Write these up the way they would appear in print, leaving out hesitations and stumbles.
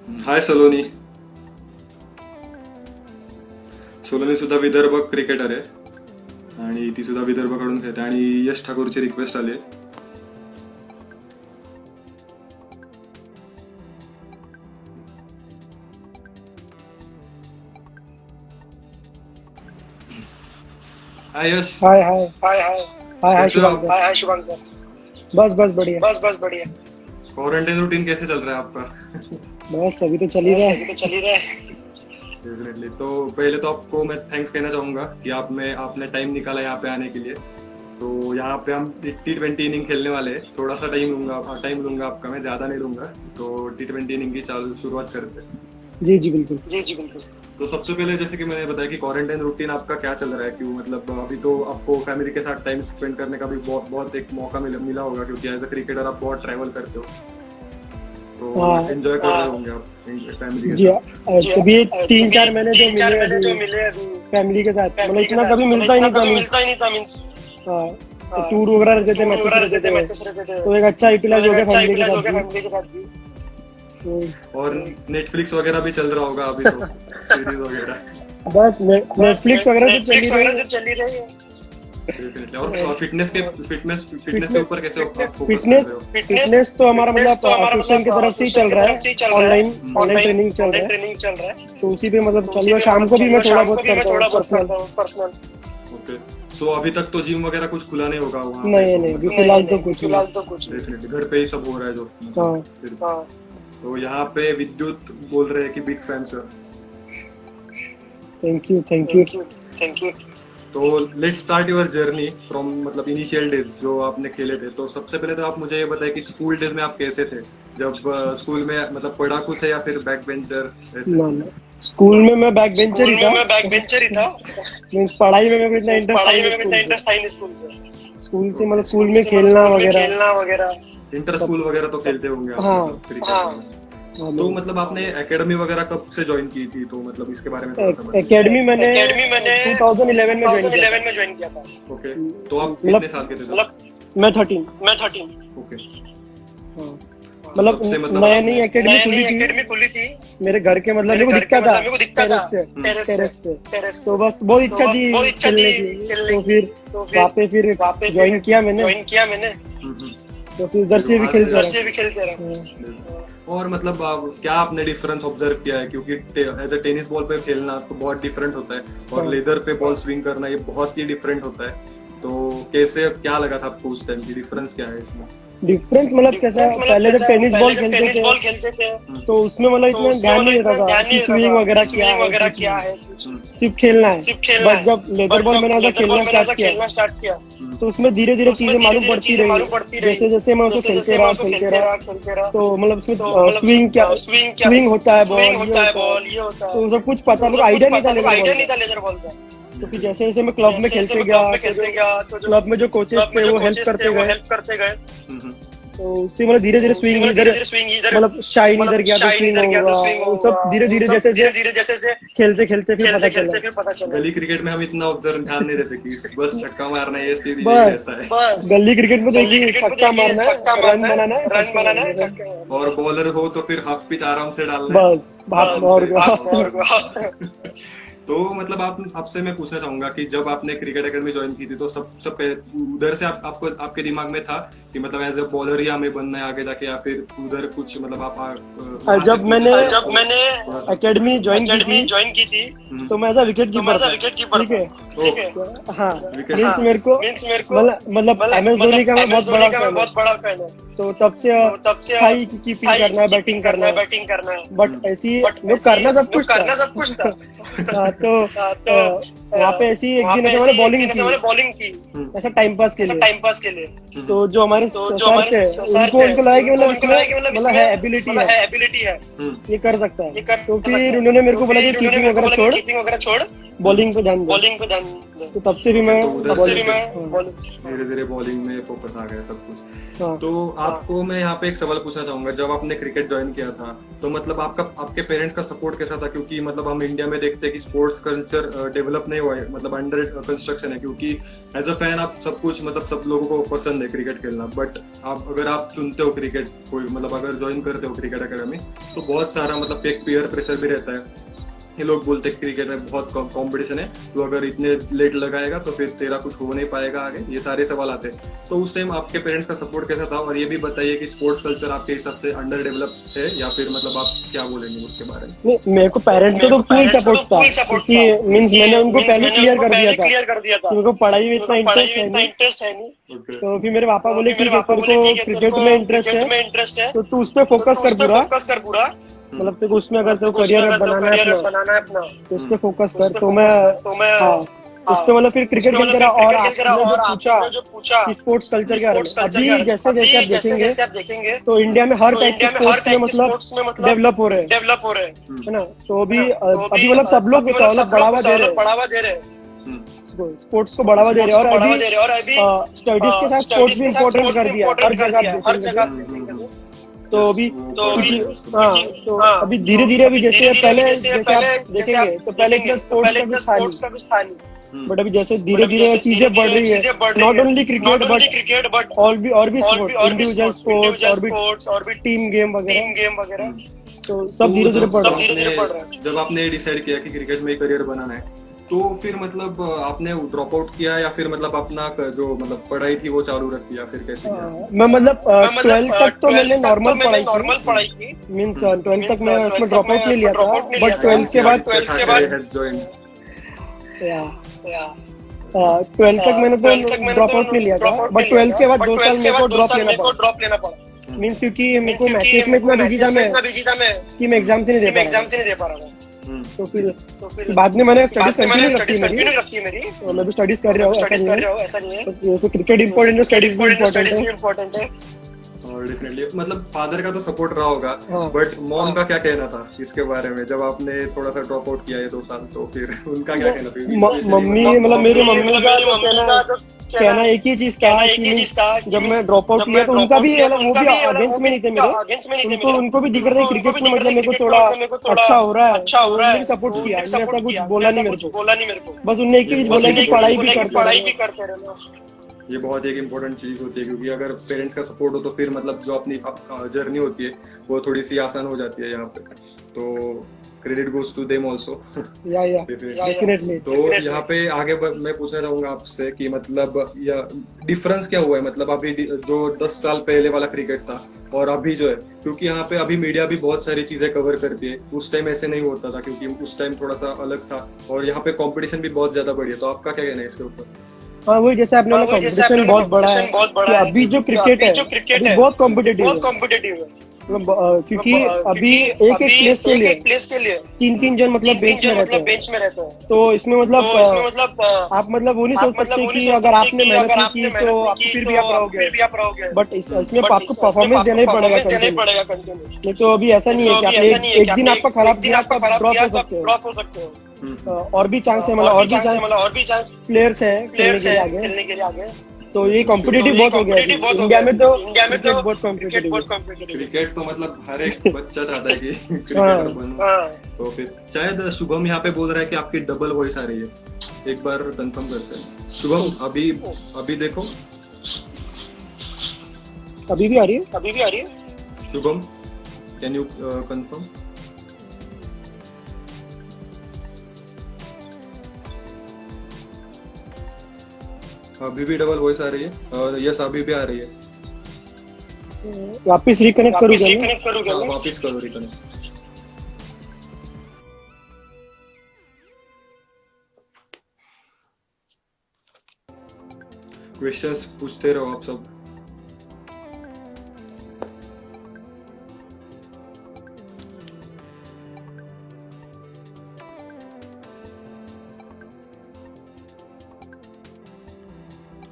हाय सलोनी. सोलोनी सुद्धा विदर्भ क्रिकेटर आहे आणि ती सुद्धा विदर्भाकडून खेळते आणि यश ठाकूरची रिक्वेस्ट आली. हाय यश. हाय हाय हाय हाय हाय हाय कैसे हो आप? शुभांकर. हाय हाय शुभांकर. बस बढ़िया. बस बढ़िया. क्वारंटाइन रूटीन कैसे चल रहा है आपका? बस अभी तो चल ही रहा है. डेफिनेटली. तो पहले तो आपको मैं थैंक्स कहना चाहूंगा कि आपने टाइम निकाला यहाँ पे आने के लिए. तो यहाँ पे हम T20 इनिंग खेलने वाले हैं. थोड़ा सा टाइम लूंगा आपका, मैं ज्यादा नहीं लूंगा. तो T20 इनिंग की शुरुआत करते हैं. जी बिल्कुल. तो सबसे पहले जैसे कि मैंने बताया कि क्वारंटाइन रूटीन आपका क्या चल रहा है, क्यों मतलब अभी तो आपको फैमिली के साथ टाइम स्पेंड करने का भी बहुत एक मौका मिला होगा, क्योंकि एज अ क्रिकेटर आप बहुत ट्रैवल करते हो, तो एंजॉय कर रहे होंगे आप फैमिली के जी साथ. कभी 3-4 महीने जो मिले फैमिली के साथ, मतलब इतना कभी मिलता ही नहीं था. मींस टूर वगैरह रहते थे, मैचेस रहते थे, तो एक अच्छा यूटिलाइज हो गया फैमिली के साथ भी. और नेटफ्लिक्स वगैरह भी चल रहा होगा अभी तो सीरीज वगैरह. बस नेटफ्लिक्स वगैरह तो चल ही रही है. Definitely. और फिटनेस के ऊपर कैसे आप फोकस कर रहे हो? फिटनेस तो हमारा मतलब ऑफिशियल की तरफ से ही चल रहा है. ऑनलाइन ट्रेनिंग चल रहा है. तो उसी पे मतलब चल रहा है. शाम को भी मैं थोड़ा बहुत करता हूँ पर्सनल. ओके. सो अभी तक तो जिम वगैरह कुछ खुला नहीं होगा वहाँ? नहीं फिलहाल तो कुछ. डेफिनेटली घर पे ही सब हो रहा है जो. तो यहाँ पे विद्युत बोल रहे हैं कि big fan sir. Thank you. तो let's start your journey from मतलब इनिशियल डेज जो आपने खेले थे. तो सबसे पहले तो आप मुझे ये बताएं कि स्कूल डेज में आप कैसे थे, जब स्कूल में मतलब पढ़ाकू थे या फिर बैक बेंचर ऐसे? स्कूल में मैं बैक बेंचर ही था. मींस पढ़ाई में मेरे को इतना इंटरेस्ट था नहीं स्कूल से. मतलब स्कूल में खेलना वगैरह. इंटर स्कूल वगैरह तो खेलते होंगे आप? हाँ. मतलब क्रिकेट में. तो मतलब आपने एकेडमी वगैरह कब से ज्वाइन की थी, तो मतलब इसके बारे में थोड़ा सा बताइए. एकेडमी मैंने 2011 में ज्वाइन किया था. ओके. तो आप कितने साल के थे? मैं 13. ओके. मतलब तब से मतलब नई एकेडमी खुली थी मेरे घर के, मतलब मेरे को दिखता था टेरेस से. तो बस बहुत इच्छा थी खेलने की. तो फिर ज्वाइन किया मैंने. तो फिर उधर से भी खेलते रहा. और मतलब क्या आपने डिफरेंस ऑब्जर्व किया है, क्योंकि एज अ टेनिस बॉल पे खेलना तो बहुत डिफरेंट होता है और लेदर पे बॉल स्विंग करना ये बहुत ही डिफरेंट होता है. तो कैसे क्या लगा था आपको उस टाइम की डिफरेंस क्या है इसमें? डिफरेंस मतलब कैसा, पहले जब टेनिस बॉल खेलते थे तो उसमें मतलब इतना ध्यान नहीं देता था कि स्विंग वगैरह क्या है. सिर्फ खेलना है. बट जब लेदर बॉल मैंने खेलना स्टार्ट किया तो उसमें धीरे धीरे चीजें मालूम पड़ती रही. जैसे जैसे मैं उसको खेलते रहा तो मतलब उसमें स्विंग होता है बॉल, ये होता है. तो सब कुछ पता, मेरे को आइडिया नहीं था लेदर बॉल का. तो फिर जैसे जैसे मैं क्लब में खेलते गया तो क्लब में जो कोचेस थे वो हेल्प करते गए. तो उससे मतलब धीरे धीरे स्विंग इधर मतलब शाइन इधर गया तो स्विंग होगा. वो सब धीरे धीरे जैसे खेलते फिर पता चला. गली क्रिकेट में हम इतना ऑब्जर्व ध्यान नहीं देते कि बस छक्का मारना है, ये सीधी रहता है. बस गली क्रिकेट में देखिए छक्का मारना है, रन बनाना है, और बॉलर हो तो फिर हाफ पिच आराम से डालना है. बस और तो मतलब आपसे मैं पूछना चाहूंगा कि जब आपने क्रिकेट एकेडमी ज्वाइन की थी तो सब उधर से आपको आपके दिमाग में था कि मतलब एज अ बॉलर ही हमें बनना है आगे जाके, या फिर उधर कुछ मतलब आप जब मैंने एकेडमी ज्वाइन की थी तो मैं एज अ विकेट कीपर. ठीक है. हाँ. मींस मेरे को मतलब MS धोनी का मैं बहुत बड़ा फैन है. तो तब से कीपिंग करना है, बैटिंग करना है. बट ऐसी करना सब कुछ था. तो वहाँ पे ऐसी एक दिन मैंने बॉलिंग की ऐसा टाइम पास के लिए. तो जो हमारे सर थे उनको लगा कि मतलब है एबिलिटी है, ये कर सकता है. तो फिर उन्होंने मेरे को बोला कि कीपिंग वगैरह छोड़ बॉलिंग पे ध्यान दे। तो तब से भी मैं तो उधर से बॉलिंग धीरे धीरे बॉलिंग में फोकस आ गया सब कुछ। हाँ। तो आपको मैं यहाँ पे एक सवाल पूछना चाहूंगा, जब आपने क्रिकेट ज्वाइन किया था तो मतलब आपके पेरेंट्स का सपोर्ट कैसा था? क्योंकि मतलब हम इंडिया में देखते हैं कि स्पोर्ट्स कल्चर डेवलप नहीं हुआ है, मतलब अंडर कंस्ट्रक्शन है, क्योंकि एज अ फैन आप सब कुछ मतलब सब लोगों को पसंद है क्रिकेट खेलना, बट आप अगर आप चुनते हो क्रिकेट कोई मतलब अगर ज्वाइन करते हो क्रिकेट अकेडमी तो बहुत सारा मतलब एक पीयर प्रेशर भी रहता है। ये लोग बोलते हैं क्रिकेट में बहुत कंपटीशन है, तो अगर इतने लेट लगाएगा तो फिर तेरा कुछ हो नहीं पाएगा आगे, ये सारे सवाल आते हैं। तो उस टाइम आपके पेरेंट्स का सपोर्ट कैसा था? और ये भी बताइए कि स्पोर्ट्स कल्चर आपके हिसाब से अंडर डेवलप है या फिर मतलब आप क्या बोलेंगे उसके बारे में? नहीं, मेरे को पेरेंट्स का तो फुल सपोर्ट था, क्योंकि मीन्स मैंने उनको पहले क्लियर कर दिया था कि मेरे को पढ़ाई में इतना इंटरेस्ट है नहीं। ओके। तो फिर मेरे पापा बोले ठीक है, तेरे को क्रिकेट में इंटरेस्ट है तो तू उस पर फोकस कर पूरा, मतलब तेरे को उसमें अगर तेरे को करियर बनाना है अपना तो उस पर फोकस कर। तो मैं हाँ उस पे मतलब फिर क्रिकेट खेल करा। और आपने जो पूछा कि स्पोर्ट्स कल्चर के बारे में, अभी जैसे जैसे आप देखेंगे तो इंडिया में हर टाइप के स्पोर्ट्स में मतलब डेवलप हो रहे हैं, है ना। तो अभी मतलब सब लोग मतलब बढ़ावा दे रहे हैं, स्पोर्ट्स को बढ़ावा दे रहे हैं। और अभी स्टडीज के साथ स्पोर्ट्स भी इम्पोर्टेंट कर दिया हर जगह आप देखेंगे। तो अभी हाँ तो अभी धीरे धीरे अभी जैसे आप देखेंगे तो पहले इतना स्पोर्ट्स का कुछ था नहीं, बट अभी जैसे धीरे धीरे चीजें बढ़ रही है, नॉट ओनली क्रिकेट बट और भी स्पोर्ट्स, इंडिविजुअल स्पोर्ट्स और भी टीम गेम वगैरह, तो सब धीरे धीरे बढ़ रहा है। जब आपने डिसाइड किया कि क्रिकेट में करियर बनाना है तो फिर मतलब आपने ड्रॉप आउट किया या फिर मतलब अपना जो मतलब पढ़ाई थी वो चालू रखी या फिर कैसे किया? मैं मतलब 12th तक तो मैंने नॉर्मल पढ़ाई की, मींस 12th तक मैं उसमें ड्रॉप आउट नहीं लिया था, बट 12th के बाद 12th तक मैंने तो ड्रॉप आउट नहीं लिया था, बट 12th के बाद 2 साल मेरे को ड्रॉप लेना पड़ा, मींस क्योंकि मेरे को मैथ्स में इतना बिजी था मैं कि मैं एग्जाम्स ही नहीं दे पा रहा था। तो फिर बाद में मैंने स्टडीज कंटिन्यू रखी है मेरी, मैं भी स्टडीज कर रहा हूँ, ऐसा नहीं है। तो जैसे क्रिकेट इंपॉर्टेंट है, स्टडीज भी इंपॉर्टेंट है। और डेफिनेटली मतलब फादर का तो सपोर्ट रहा होगा, बट मॉम का क्या कहना था इसके बारे में जब आपने थोड़ा सा ड्रॉप आउट किया है 2 साल, तो फिर उनका क्या कहना था? मम्मी मतलब मेरी मम्मी का कहना एक ही चीज था कि जब मैं ड्रॉप आउट किया तो उनका भी मतलब वो भी अगेंस्ट में नहीं थे मेरे, उनको भी दिख रहा था क्रिकेट में मतलब मेरे को थोड़ा अच्छा हो रहा है, उन्होंने सपोर्ट किया, ऐसा कुछ बोला नहीं मेरे को, बस उन्होंने एक ही चीज बोला कि पढ़ाई भी करते रहना। ये बहुत एक इम्पोर्टेंट चीज होती है, क्योंकि अगर पेरेंट्स का सपोर्ट हो तो फिर मतलब जो अपनी जर्नी होती है वो थोड़ी सी आसान हो जाती है यहाँ पे। तो credit goes to them also. Definitely. तो यहाँ पे आगे मैं पूछना चाहूंगा आपसे कि मतलब डिफरेंस क्या हुआ है, मतलब अभी जो 10 साल पहले वाला क्रिकेट था और अभी जो है, क्योंकि यहाँ पे अभी मीडिया भी बहुत सारी चीजें कवर करती है, उस टाइम ऐसे नहीं होता था क्योंकि उस टाइम थोड़ा सा अलग था और यहाँ पे कंपटीशन भी बहुत ज्यादा बढ़ी है। तो आपका क्या कहना है इसके ऊपर? हाँ वही जैसे आपने बोला कंपटीशन बहुत बड़ा है कि अभी जो क्रिकेट है अभी बहुत कॉम्पिटिटिव है, मतलब क्योंकि अभी एक प्लेस के लिए 3 जन मतलब बेंच में रहते हैं। तो इसमें मतलब आप मतलब वो नहीं सोच सकते कि अगर आपने मेहनत नहीं की तो आप फिर भी आप रहोगे, बट इसमें आपको परफॉर्मेंस देना ही पड़ेगा कंटिन्यू। नहीं तो अभी ऐसा नहीं है कि आप एक दिन आपका खराब गया आप ड्रॉप हो सकते हो। और भी चांस है, मतलब और भी चांस प्लेयर्स हैं खेलने के लिए आगे। तो ये कॉम्पिटिटिव बहुत हो गया है इंडिया में, तो बहुत कॉम्पिटिटिव। क्रिकेट तो मतलब हर एक बच्चा चाहता है कि क्रिकेटर बनूं। तो फिर शायद शुभम यहाँ पे बोल रहा है कि आपकी डबल वॉइस आ रही है, एक बार कंफर्म करते हैं। शुभम अभी देखो, अभी भी आ रही है। Shubham can you confirm? अभी भी डबल वॉइस आ रही है और यस अभी भी आ रही है। वापस रिकनेक्ट करूँ? वापस करो रिकनेक्ट। क्वेश्चंस पूछते रहो आप सब।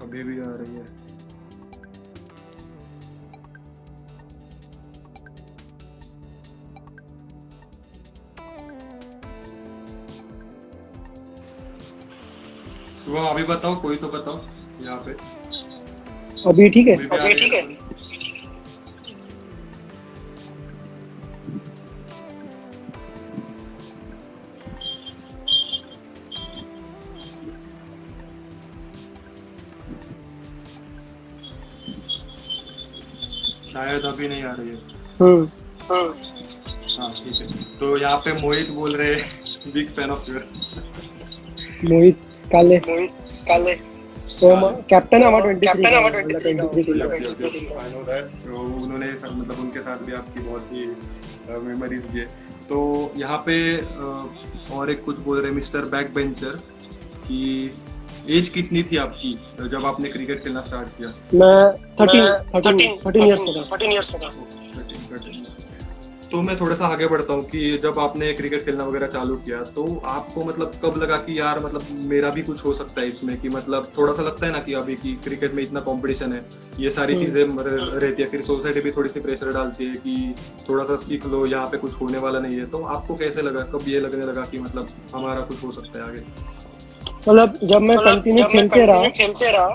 अभी भी आ रही है। शुभम अभी बताओ, कोई तो बताओ यहाँ पे। अभी ठीक है। अभी ठीक है। शायद अभी नहीं आ रही है। हाँ ठीक है। तो यहाँ पे मोहित बोल रहे हैं बिग फैन ऑफ योर्स। मोहित काले काले तो कैप्टन है हमारा 23 कैप्टन का, हमारा 23 का। 23 का। I know that। तो उन्होंने सब मतलब उनके साथ भी आपकी बहुत ही मेमोरीज भी है। तो यहाँ पे और एक कुछ बोल रहे हैं मिस्टर बैक बेंचर कि एज कितनी थी आपकी जब आपने क्रिकेट खेलना स्टार्ट किया? मैं 13 इयर्स का था। 13 इयर्स का था। तो मैं थोड़ा सा आगे बढ़ता हूँ कि जब आपने क्रिकेट खेलना वगैरह चालू किया तो आपको मतलब कब लगा कि यार मतलब मेरा भी कुछ हो सकता है इसमें, कि मतलब थोड़ा सा लगता है ना कि अभी की क्रिकेट में इतना कंपटीशन है, ये सारी चीजें रहती है, फिर सोसाइटी भी थोड़ी सी प्रेशर डालती है कि थोड़ा सा सीख लो, यहाँ पे कुछ होने वाला नहीं है। तो आपको कैसे लगा, कब ये लगने लगा कि मतलब हमारा कुछ हो सकता है आगे? मतलब जब मैं कंटिन्यू खेलते रहा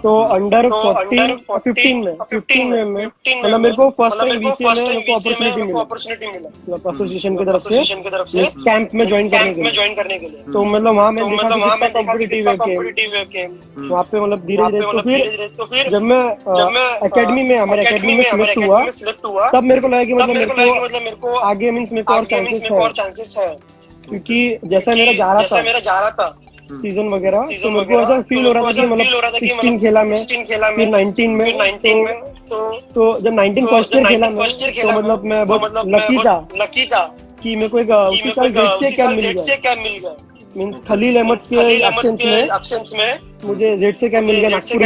तो अंडर 15 में मतलब मेरे को फर्स्ट टाइम बीसीए में मेरे को अपॉर्चुनिटी मिला मतलब एसोसिएशन की तरफ से कैंप में ज्वाइन करने के लिए। तो मतलब वहाँ मैं देखा कि कितना कॉम्पिटिटिव है गेम वहाँ पे, मतलब धीरे धीरे। तो फिर जब मैं एकेडमी में हमारे एकेडमी में सिलेक्ट हुआ तब मेरे को लगा कि मतलब मेरे को आगे मींस मेरे को और चांसेस है, क्योंकि जैसा मेरा जा रहा था सीजन वगैरह, तो मेरे को ऐसा फील हो रहा था कि मतलब 16 खेला मैं, फिर 19 में तो जब 19 फर्स्ट ईयर खेला मैं तो मतलब मैं बहुत लकी था कि मेरे को एक उसी साल जेड से क्या मिल गया। मींस खलील अहमद के एब्सेंस में मुझे जेड से क्या मिल गया नागपुर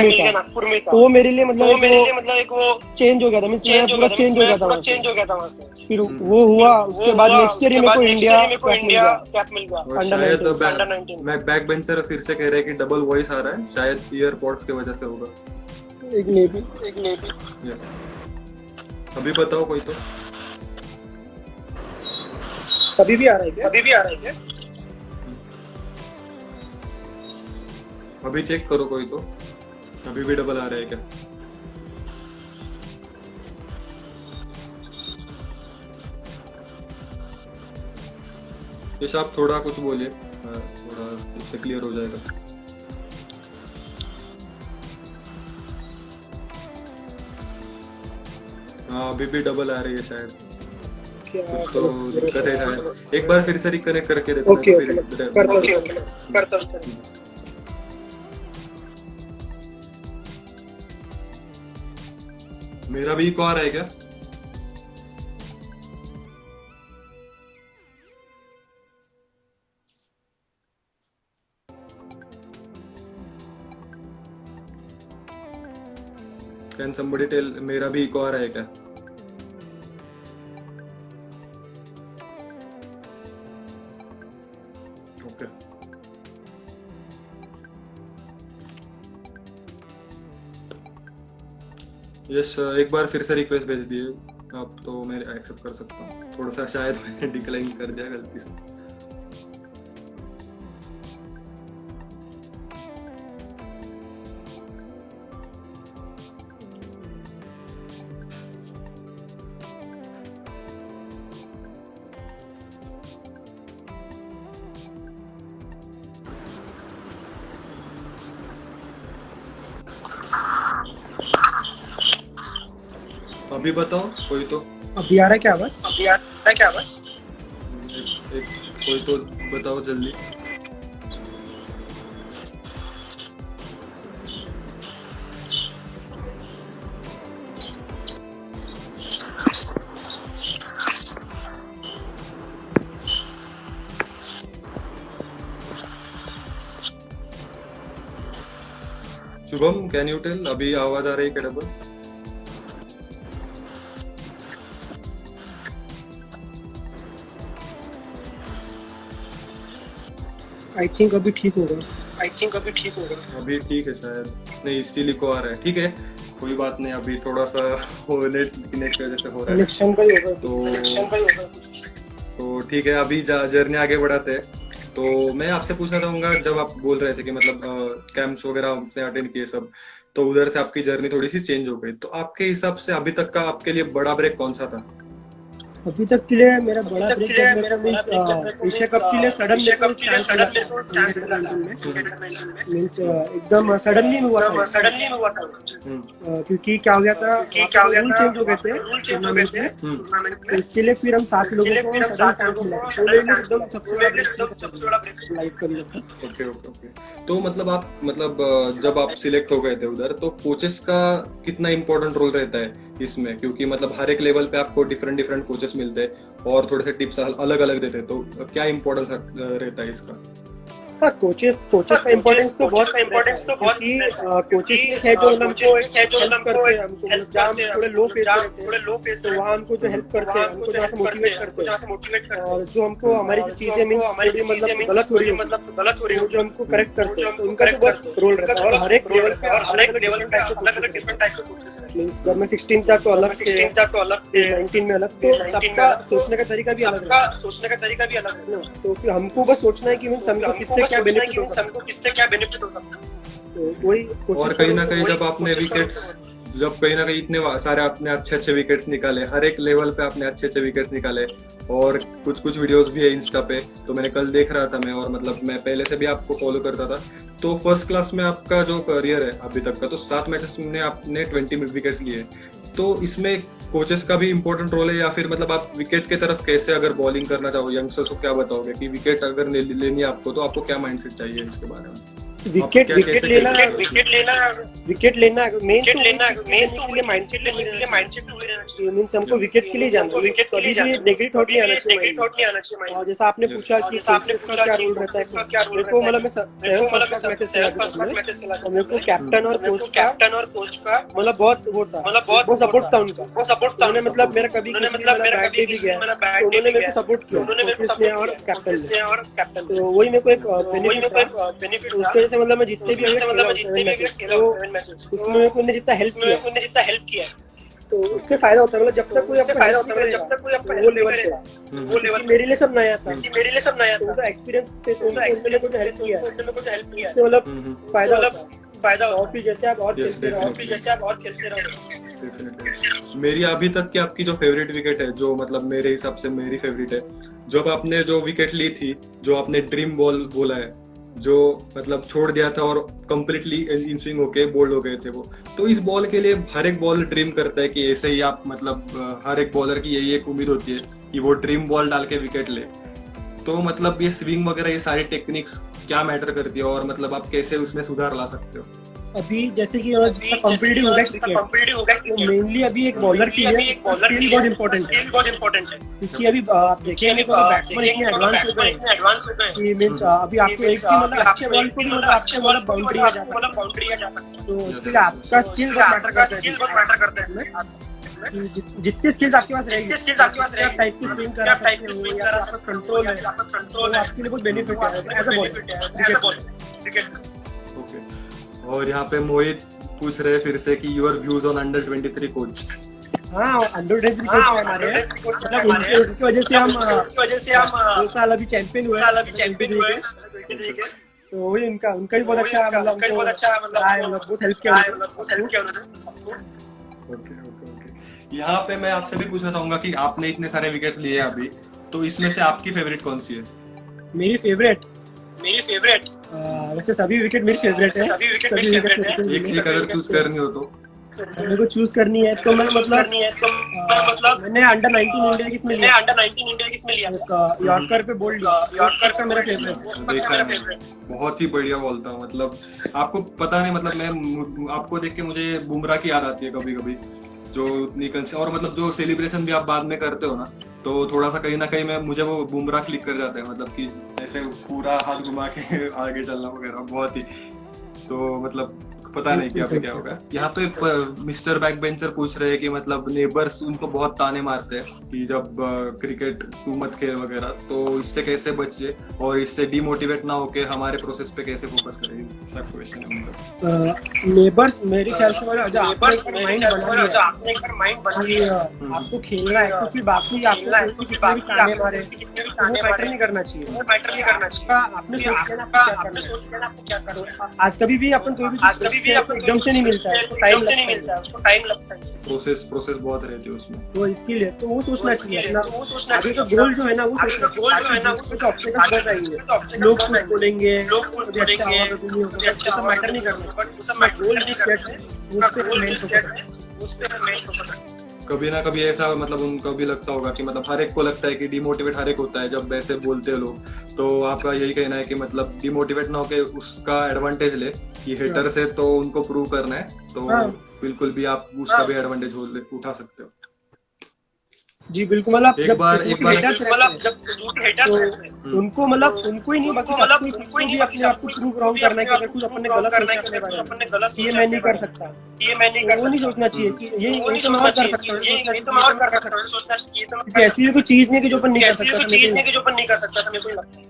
में था। तो वो मेरे लिए मतलब एक वो चेंज हो गया था, मींस मैं पूरा चेंज हो गया था वहाँ से। फिर वो हुआ, उसके बाद नेक्स्ट ईयर मेरे को इंडिया कैप मिल गया अंडर 19। बैक बेंचर फिर से कह रहे हैं कि डबल वॉइस आ रहा है, शायद ईयरपॉड्स की वजह से होगा। एक नेपी अभी बताओ कोई तो। अभी भी आ रहा है क्या? अभी चेक करो कोई तो, अभी भी डबल आ रहा है क्या? यश आप थोड़ा कुछ बोलिए, थोड़ा इससे क्लियर हो जाएगा। हाँ अभी भी डबल आ रही है शायद, कुछ तो दिक्कत है शायद। एक बार फिर से रिकनेक्ट करके देखो। करता हूं। मेरा भी इको आ रहा है क्या? कैन समबडी टेल, मेरा भी इको आ रहा है क्या? ओके यस, एक बार फिर से रिक्वेस्ट भेज दिए आप तो मैं एक्सेप्ट कर सकता हूँ। थोड़ा सा शायद मैंने डिक्लाइन कर दिया गलती से। अभी बताओ कोई तो। अभी आ रहा है क्या आवाज? एक कोई तो बताओ जल्दी। शुभम कैन यू टेल, अभी आवाज आ रही है क्या डबल? आई थिंक अभी ठीक होगा। अभी ठीक है शायद, नहीं स्टिल इको आ रहा है। ठीक है कोई बात नहीं, अभी थोड़ा सा नेट की वजह से हो रहा है, कनेक्शन का ही होगा। तो ठीक है अभी जर्नी आगे बढ़ाते हैं। तो मैं आपसे पूछना चाहूंगा, जब आप बोल रहे थे कि मतलब कैंप्स वगैरह आपने अटेंड किए सब, तो उधर से आपकी जर्नी थोड़ी सी चेंज हो गई, तो आपके हिसाब से अभी तक का आपके लिए बड़ा ब्रेक कौन सा था? अभी तक के लिए मेरा बड़ा ब्रेक एशिया कप के लिए सडन मीन्स एकदम सडनली हुआ था। क्योंकि क्या हो गया था, रूल चेंज हो गए थे टूर्नामेंट में, तो इसके लिए फिर हम 7 लोगों को एकदम सबसे बड़ा लाइफ कर लिया था। Okay okay okay. तो मतलब आप जब आप सिलेक्ट हो गए थे उधर, तो कोचेस का कितना इम्पोर्टेंट रोल रहता है इसमें? क्योंकि मतलब हर एक लेवल पे आपको डिफरेंट डिफरेंट कोचेस मिलते हैं और थोड़े से टिप्स अलग अलग देते हैं, तो क्या इम्पोर्टेंस रहता है इसका? हाँ, कोचेस का इम्पोर्टेंस तो बहुत क्योंकि कोचेस है जो हमको हेल्प करते हैं, हमको जहाँ हम थोड़े लो फेस तो वहाँ हमको जो हेल्प करते हैं, हमको जहाँ से मोटिवेट करते हैं, और जो हमको हमारी जो चीजें मतलब गलत हो रही है जो हमको करेक्ट करते हैं, तो उनका तो बहुत रोल रहता है। और हर एक लेवल पे अलग-अलग डिफरेंट टाइप के कोचेस हैं। मींस जब मैं 16 था तो अलग थे, 19 में अलग, तो सबका सोचने का तरीका भी अलग है। तो फिर हमको बस सोचना है कि मींस हमको किससे क्या बेनिफिट हो सकता है। तो वही और कहीं ना कहीं जब कहीं ना कहीं इतने सारे आपने अच्छे विकेट्स निकाले, हर एक लेवल पे आपने अच्छे विकेट्स निकाले, और कुछ वीडियोस भी है इंस्टा पे, तो मैंने कल देख रहा था मैं, और मतलब मैं पहले से भी आपको फॉलो करता था। तो फर्स्ट क्लास में आपका जो करियर है अभी तक का, तो 7 मैचेस में आपने 20 विकेट्स लिए, तो इसमें कोचेस का भी इम्पोर्टेंट रोल है, या फिर मतलब आप विकेट के तरफ कैसे अगर बॉलिंग करना चाहो यंगस्टर्स को क्या बताओगे कि विकेट अगर लेनी है आपको, तो आपको क्या माइंडसेट चाहिए इसके बारे में? विकेट लेना मेन माइंडसेट मींस हमको विकेट के लिए जाना है, कभी भी नेगेटिव थॉट नहीं आना चाहिए। और जैसा आपने पूछा कि क्या रोल रहता है, मेरे को मतलब मैं 7 मैचेस खेला, मेरे को कैप्टन और कोच का मतलब बहुत सपोर्ट था उनका। उन्होंने मतलब मेरा कभी बैट भी गया, तो उन्होंने मेरे को सपोर्ट किया और कैप्टन, तो वही मेरे को एक बेनिफिट उसके से मतलब मैं जितने भी खेला उसमें उन्होंने जितना हेल्प किया तो उससे फायदा होता है। मतलब जब तक कोई आपको वो लेवल मेरे लिए सब नया था, तो उनका एक्सपीरियंस थे, तो उन्होंने कुछ हेल्प किया, उससे मतलब फायदा और फिर जैसे आप और खेलते रहो। मेरी अभी तक की आपकी जो फेवरेट विकेट है, जो मतलब मेरे हिसाब से मेरी फेवरेट है, जब आपने जो विकेट ली थी, जो आपने ड्रीम बॉल बोला है, जो मतलब छोड़ दिया था और कंप्लीटली इन स्विंग होके बोल्ड हो गए थे वो, तो इस बॉल के लिए हर एक बॉलर ड्रीम करता है कि ऐसे ही आप मतलब हर एक बॉलर की यही एक उम्मीद होती है कि वो ड्रीम बॉल डाल के विकेट ले। तो मतलब ये स्विंग वगैरह ये सारी टेक्निक्स क्या मैटर करती है, और मतलब आप कैसे उसमें सुधार ला सकते हो? अभी जैसे कि कॉम्पिटिटिव हो गया, तो मेनली अभी एक बॉलर के लिए स्किल बहुत इम्पोर्टेंट है, क्योंकि अभी आप देखिए बैट्समैन इतने एडवांस हो गए कि मींस अभी आपको एक ही मतलब अच्छे बॉल को भी मतलब आपके मतलब बाउंड्री आ जाता है, तो उसके लिए आपका स्किल बहुत मैटर करता है। जितनी स्किल्स आपके पास रहेगी, टाइप की स्विंग कर सकते हो या आपका कंट्रोल है, तो आपके लिए बहुत बेनिफिट है एज अ बॉलर। ओके, और यहाँ पे मोहित पूछ रहे फिर से कि your views on under 23 coach. हाँ, अंडर 23 कोच हमारे हैं, मतलब उसकी वजह से हम 2 साल अभी चैंपियन हुए, तो वही उनका भी बहुत अच्छा बहुत हेल्प किया। ओके। यहाँ पे मैं आपसे भी पूछना चाहूंगा कि आपने इतने सारे विकेट्स लिए अभी, तो इसमें से आपकी फेवरेट कौन सी है? मेरी फेवरेट वैसे सभी विकेट मेरी फेवरेट है। एक अगर चूज करनी हो तो? मेरे को चूज करनी है तो मैं मतलब मैंने अंडर 19 इंडिया किसमें लिया, यॉर्कर पे बोल्ड, यॉर्कर का मेरा फेवरेट। बहुत ही बढ़िया बॉल था, मतलब आपको पता नहीं, मतलब मैं आपको देख के मुझे बुमराह की याद आती है कभी कभी, जो और मतलब जो सेलिब्रेशन भी आप बाद में करते हो ना, तो थोड़ा सा कहीं ना कहीं मुझे वो बुमराह क्लिक कर जाता है, मतलब कि ऐसे पूरा हाथ घुमा के आगे चलना वगैरह बहुत ही, तो मतलब पता नहीं क्या पे क्या होगा। यहाँ पे मिस्टर बैक बेंचर पूछ रहे हैं कि मतलब नेबर्स उनको बहुत ताने मारते हैं कि जब क्रिकेट तू मत खेल वगैरह, तो इससे कैसे बचे और इससे डिमोटिवेट ना होके हमारे प्रोसेस पे कैसे फोकस करेंगे, ऐसा क्वेश्चन है उनका। नेबर्स मेरे ख्याल से आपने एक बार माइंड बना लिया आपको खेलना है तो फिर बाकी आपको कितना भी ताने मारे वो मैटर नहीं करना चाहिए। आपने सोच लेना आपको क्या करना है। आज कभी भी अपन कोई भी एकदम से नहीं मिलता है, उसको टाइम लगता है। प्रोसेस बहुत रहती है उसमें, तो इसके लिए तो वो सोचना चाहिए अपना आगे का गोल जो है ना वो ऑब्स्टेकल बहुत आएंगे, लोग कुछ बोलेंगे, ऐसा मैटर नहीं करना, गोल जो सेट है उस पे मेन फोकस है। कभी ना कभी ऐसा मतलब उनको भी लगता होगा कि मतलब हर एक को लगता है कि डिमोटिवेट हर एक होता है जब ऐसे बोलते हैं लोग, तो आपका यही कहना है कि मतलब डिमोटिवेट ना होके उसका एडवांटेज ले कि हेटर से तो उनको प्रूव करना है, तो बिल्कुल भी आप उसका भी एडवांटेज उठा सकते हो। जी बिल्कुल, मतलब एक बार उनको उनको ही नहीं बाकी सबको भी अपने आप को प्रूव राउंड करना है कि अगर कुछ अपने गलत सोचा ये मैं नहीं कर सकता, वो नहीं सोचना चाहिए कि ये तो मैं और कर सकता हूँ, क्योंकि ऐसी कोई चीज नहीं कि जो अपन नहीं कर सकता था, मेरे को लगता है।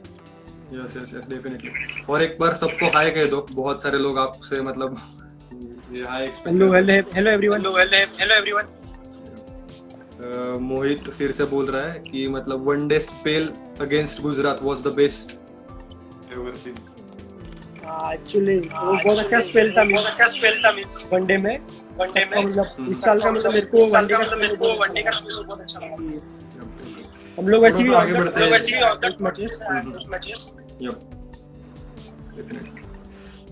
Yes definitely. और एक बार सबको हाय कह दो, बहुत सारे लोग आपसे मतलब ये high expect. Hello everyone. Mohit फिर से बोल रहा है कि मतलब one day spell against Gujarat was the best ever seen. Actually वो बहुत अच्छा स्पेल था मींस वनडे में मतलब इस साल का मतलब मेरे को वनडे का स्पेल बहुत अच्छा लगा। हम लोग ऐसे भी आगे बढ़ते हैं मैचेस।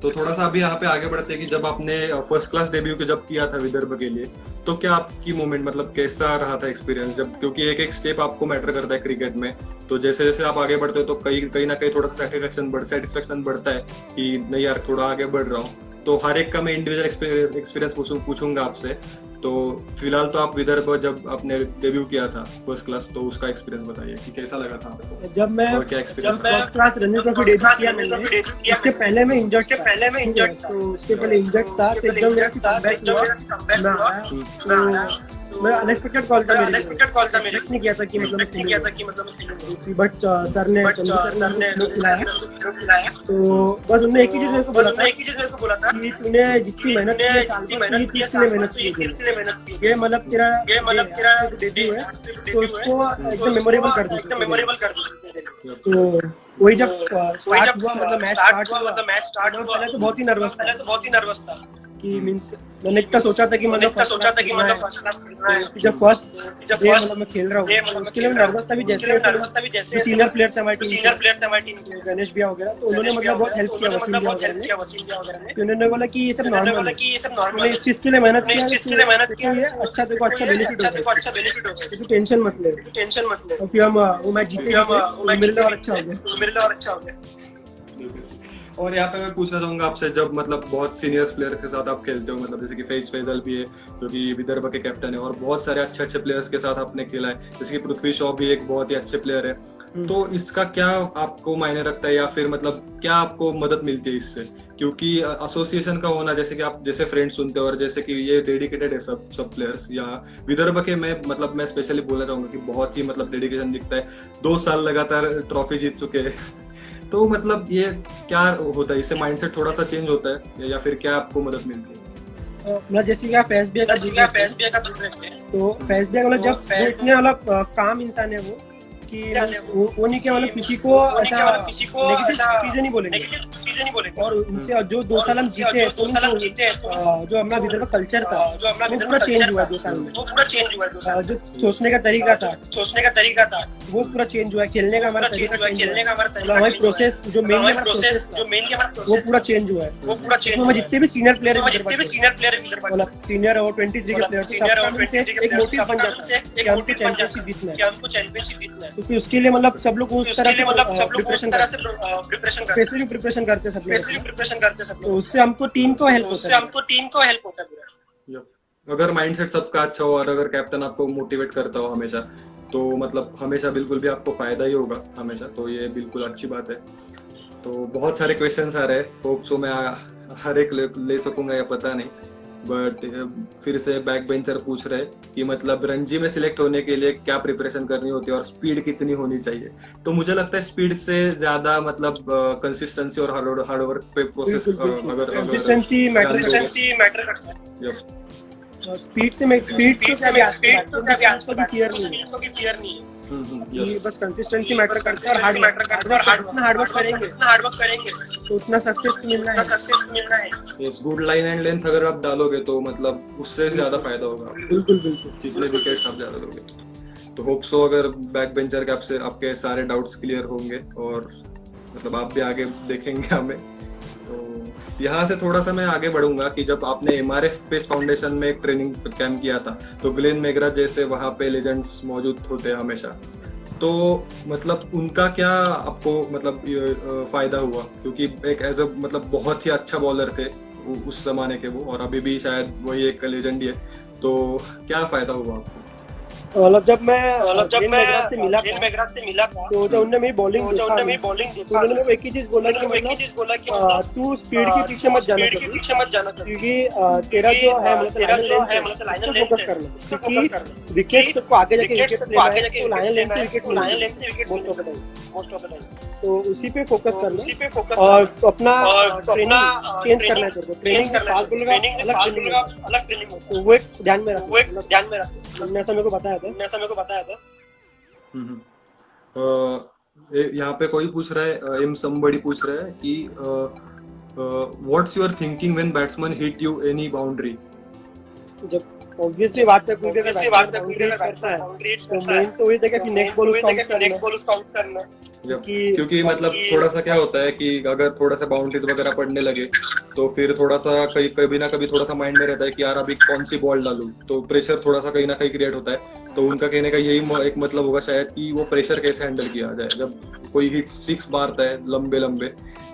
तो थोड़ा सा अभी यहाँ पे आगे बढ़ते हैं कि जब आपने फर्स्ट क्लास डेब्यू के जब किया था विदर्भ के लिए, तो क्या आपकी मोमेंट मतलब कैसा रहा था एक्सपीरियंस, जब क्योंकि एक स्टेप आपको मैटर करता है क्रिकेट में, तो जैसे जैसे आप आगे बढ़ते हो तो कहीं ना कहीं थोड़ा सा सेटिस्फेक्शन बढ़ता है कि नहीं यार थोड़ा आगे बढ़ रहा हूँ। तो हर एक का मैं इंडिविजुअल एक्सपीरियंस पूछूंगा आपसे। तो फिलहाल तो आप विदर्भ जब आपने डेब्यू किया था फर्स्ट क्लास, तो उसका एक्सपीरियंस बताइए कि कैसा लगा था आपको। जब मैं first class Ranji trophy debut किया मैंने, इसके पहले मैं इंजर्ड तो उसके पहले इंजर्ड था, तो एकदम मेरा कमबैक हुआ। मैं अनएक्सपेक्टेड कॉल था मेरे नहीं किया था कि मतलब बट सर ने खिलाया, तो बस उन्होंने एक ही चीज मेरे को बोला था कि तूने जितनी मेहनत की मेहनत की ये मतलब तेरा डेब्यू है तो उसको एकदम मेमोरेबल कर दो। तो वही जब स्टार्ट हुआ मतलब मैच स्टार्ट हुआ पहले तो बहुत ही नर्वस था कि मींस मैंने इतना सोचा था कि मतलब जब फर्स्ट मैं खेल रहा हूँ उसके लिए नर्वस था भी, जैसे सीनियर प्लेयर थे हमारी टीम गणेश भैया वगैरह, तो उन्होंने मतलब बहुत हेल्प किया वसीम भैया वगैरह ने। तो उन्होंने बोला कि ये सब नॉर्मल है, इस चीज के लिए मेहनत किया है, अच्छा देखो अच्छा बेनिफिट होगा, टेंशन मत ले। और फिर हम वो मैच जीते, मेरे लिए और अच्छा हो गया। और यहाँ पे मैं पूछना चाहूंगा आपसे, जब मतलब बहुत सीनियर्स प्लेयर के साथ आप खेलते हो, मतलब जैसे कि फैजल भी है जो कि विदर्भ के कैप्टन है, और बहुत सारे अच्छे प्लेयर्स के साथ आपने खेला है, जैसे कि पृथ्वी शॉ भी एक बहुत ही अच्छे प्लेयर है, तो इसका क्या आपको मायने रखता है या फिर मतलब क्या आपको मदद मिलती है इससे, क्योंकि एसोसिएशन का होना, जैसे कि आप जैसे फ्रेंड्स सुनते हो और जैसे कि ये डेडिकेटेड है सब प्लेयर्स, या विदर्भ के मैं स्पेशली बोलना चाहूंगा कि बहुत ही मतलब डेडिकेशन दिखता है, 2 साल लगातार ट्रॉफी जीत चुके हैं। तो मतलब ये क्या होता है, इससे माइंडसेट थोड़ा सा चेंज होता है या फिर क्या आपको मदद मिलती है? मतलब जैसे कि फैज भैया का तो फैज भैया मतलब जब इतने मतलब काम इंसान है वो कि वो नहीं कि मतलब किसी को ऐसा चीजें नहीं बोलेंगे, और उनसे जो 2 साल हम जीते तो जो अपना विदर्भ कल्चर था वो पूरा चेंज हुआ 2 साल में, जो सोचने का तरीका था वो पूरा चेंज हुआ, खेलने का हमारा हमारी प्रोसेस जो मेन वो पूरा चेंज हुआ है। तो जितने भी सीनियर प्लेयर मतलब सीनियर और 23 के प्लेयर एक मोटिव बन जाता है कि हमको चैंपियनशिप जीतना है, क्योंकि उसके लिए मतलब सब लोग उस तरह से प्रिपरेशन करते सब, तो उससे हमको टीम को हेल्प होता है। अगर माइंडसेट सबका अच्छा हो और अगर कैप्टन आपको मोटिवेट करता हो हमेशा, तो मतलब हमेशा बिल्कुल भी आपको फायदा ही होगा हमेशा, तो ये बिल्कुल अच्छी बात है। तो बहुत सारे क्वेश्चंस आ रहे हैं, होप सो मैं हर एक ले सकूंगा या पता नहीं, बट फिर से बैक बेंचर पूछ रहे कि मतलब रणजी में सिलेक्ट होने के लिए क्या प्रिपरेशन करनी होती है और स्पीड कितनी होनी चाहिए। तो मुझे लगता है स्पीड से ज्यादा मतलब कंसिस्टेंसी और हार्डवर्क पे प्रोसेस अगर कंसिस्टेंसी मैटर करता है। स्पीड से मैं स्पीड तो क्लियर नहीं है कि बस कंसिस्टेंसी मैटर करता है और हार्डवर्क करेंगे तो उतना सक्सेस मिलना है। इस गुड लाइन एंड लेंथ अगर आप डालोगे तो मतलब उससे ज्यादा फायदा होगा। बिल्कुल जितने विकेट्स आप ज्यादा दोगे। तो होप सो अगर बैक बेंचर के आपसे आपके सारे डाउट्स क्लियर होंगे और मतलब आप भी आगे देखेंगे हमें। तो यहाँ से थोड़ा सा मैं आगे बढ़ूंगा कि जब आपने एमआरएफ पेस फाउंडेशन में एक ट्रेनिंग कैंप किया था तो ग्लेन मैकग्रा जैसे वहाँ पे लेजेंड्स मौजूद होते हैं हमेशा, तो मतलब उनका क्या आपको मतलब फायदा हुआ, क्योंकि एक एज अ मतलब बहुत ही अच्छा बॉलर थे उस जमाने के वो, और अभी भी शायद वही एक लेजेंड ही है, तो क्या फायदा हुआ आपको? मतलब जब मैं मैकग्रा से मिला तो जब उन्होंने मेरी बॉलिंग देखा तो उन्होंने एक ही चीज बोला कि तू स्पीड के पीछे मत जाना क्योंकि तेरा जो है मतलब लाइन फोकस करना, क्योंकि विकेट को आगे जाके लाइन लेंथ से wicket most of the time तो उसी पे फोकस करना और अपना ट्रेनिंग चेंज करना है। ट्रेनिंग फास्ट बॉलर का अलग ट्रेनिंग होता है, वो एक ध्यान में रखो। ऐसा मेरे को बताया था। यहाँ पे कोई पूछ रहा है, एम समबडी पूछ रहा है कि what's your thinking when batsman hit you any boundary? जब ऑब्वियसली बात है करता है तो मेन तो वही देखा कि नेक्स्ट बॉल उसका आउट करना क्योंकि मतलब थोड़ा सा क्या होता है कि अगर थोड़ा सा बाउंड्रीज वगैरह पड़ने लगे तो फिर थोड़ा सा कभी ना कभी थोड़ा सा माइंड में रहता है कि यार अभी कौन सी बॉल डालूं, तो प्रेशर थोड़ा सा कहीं ना कहीं क्रिएट होता है। तो उनका कहने का यही एक मतलब होगा शायद कि वो प्रेशर कैसे हैंडल किया जाए जब कोई हिट 6 मारता है लंबे,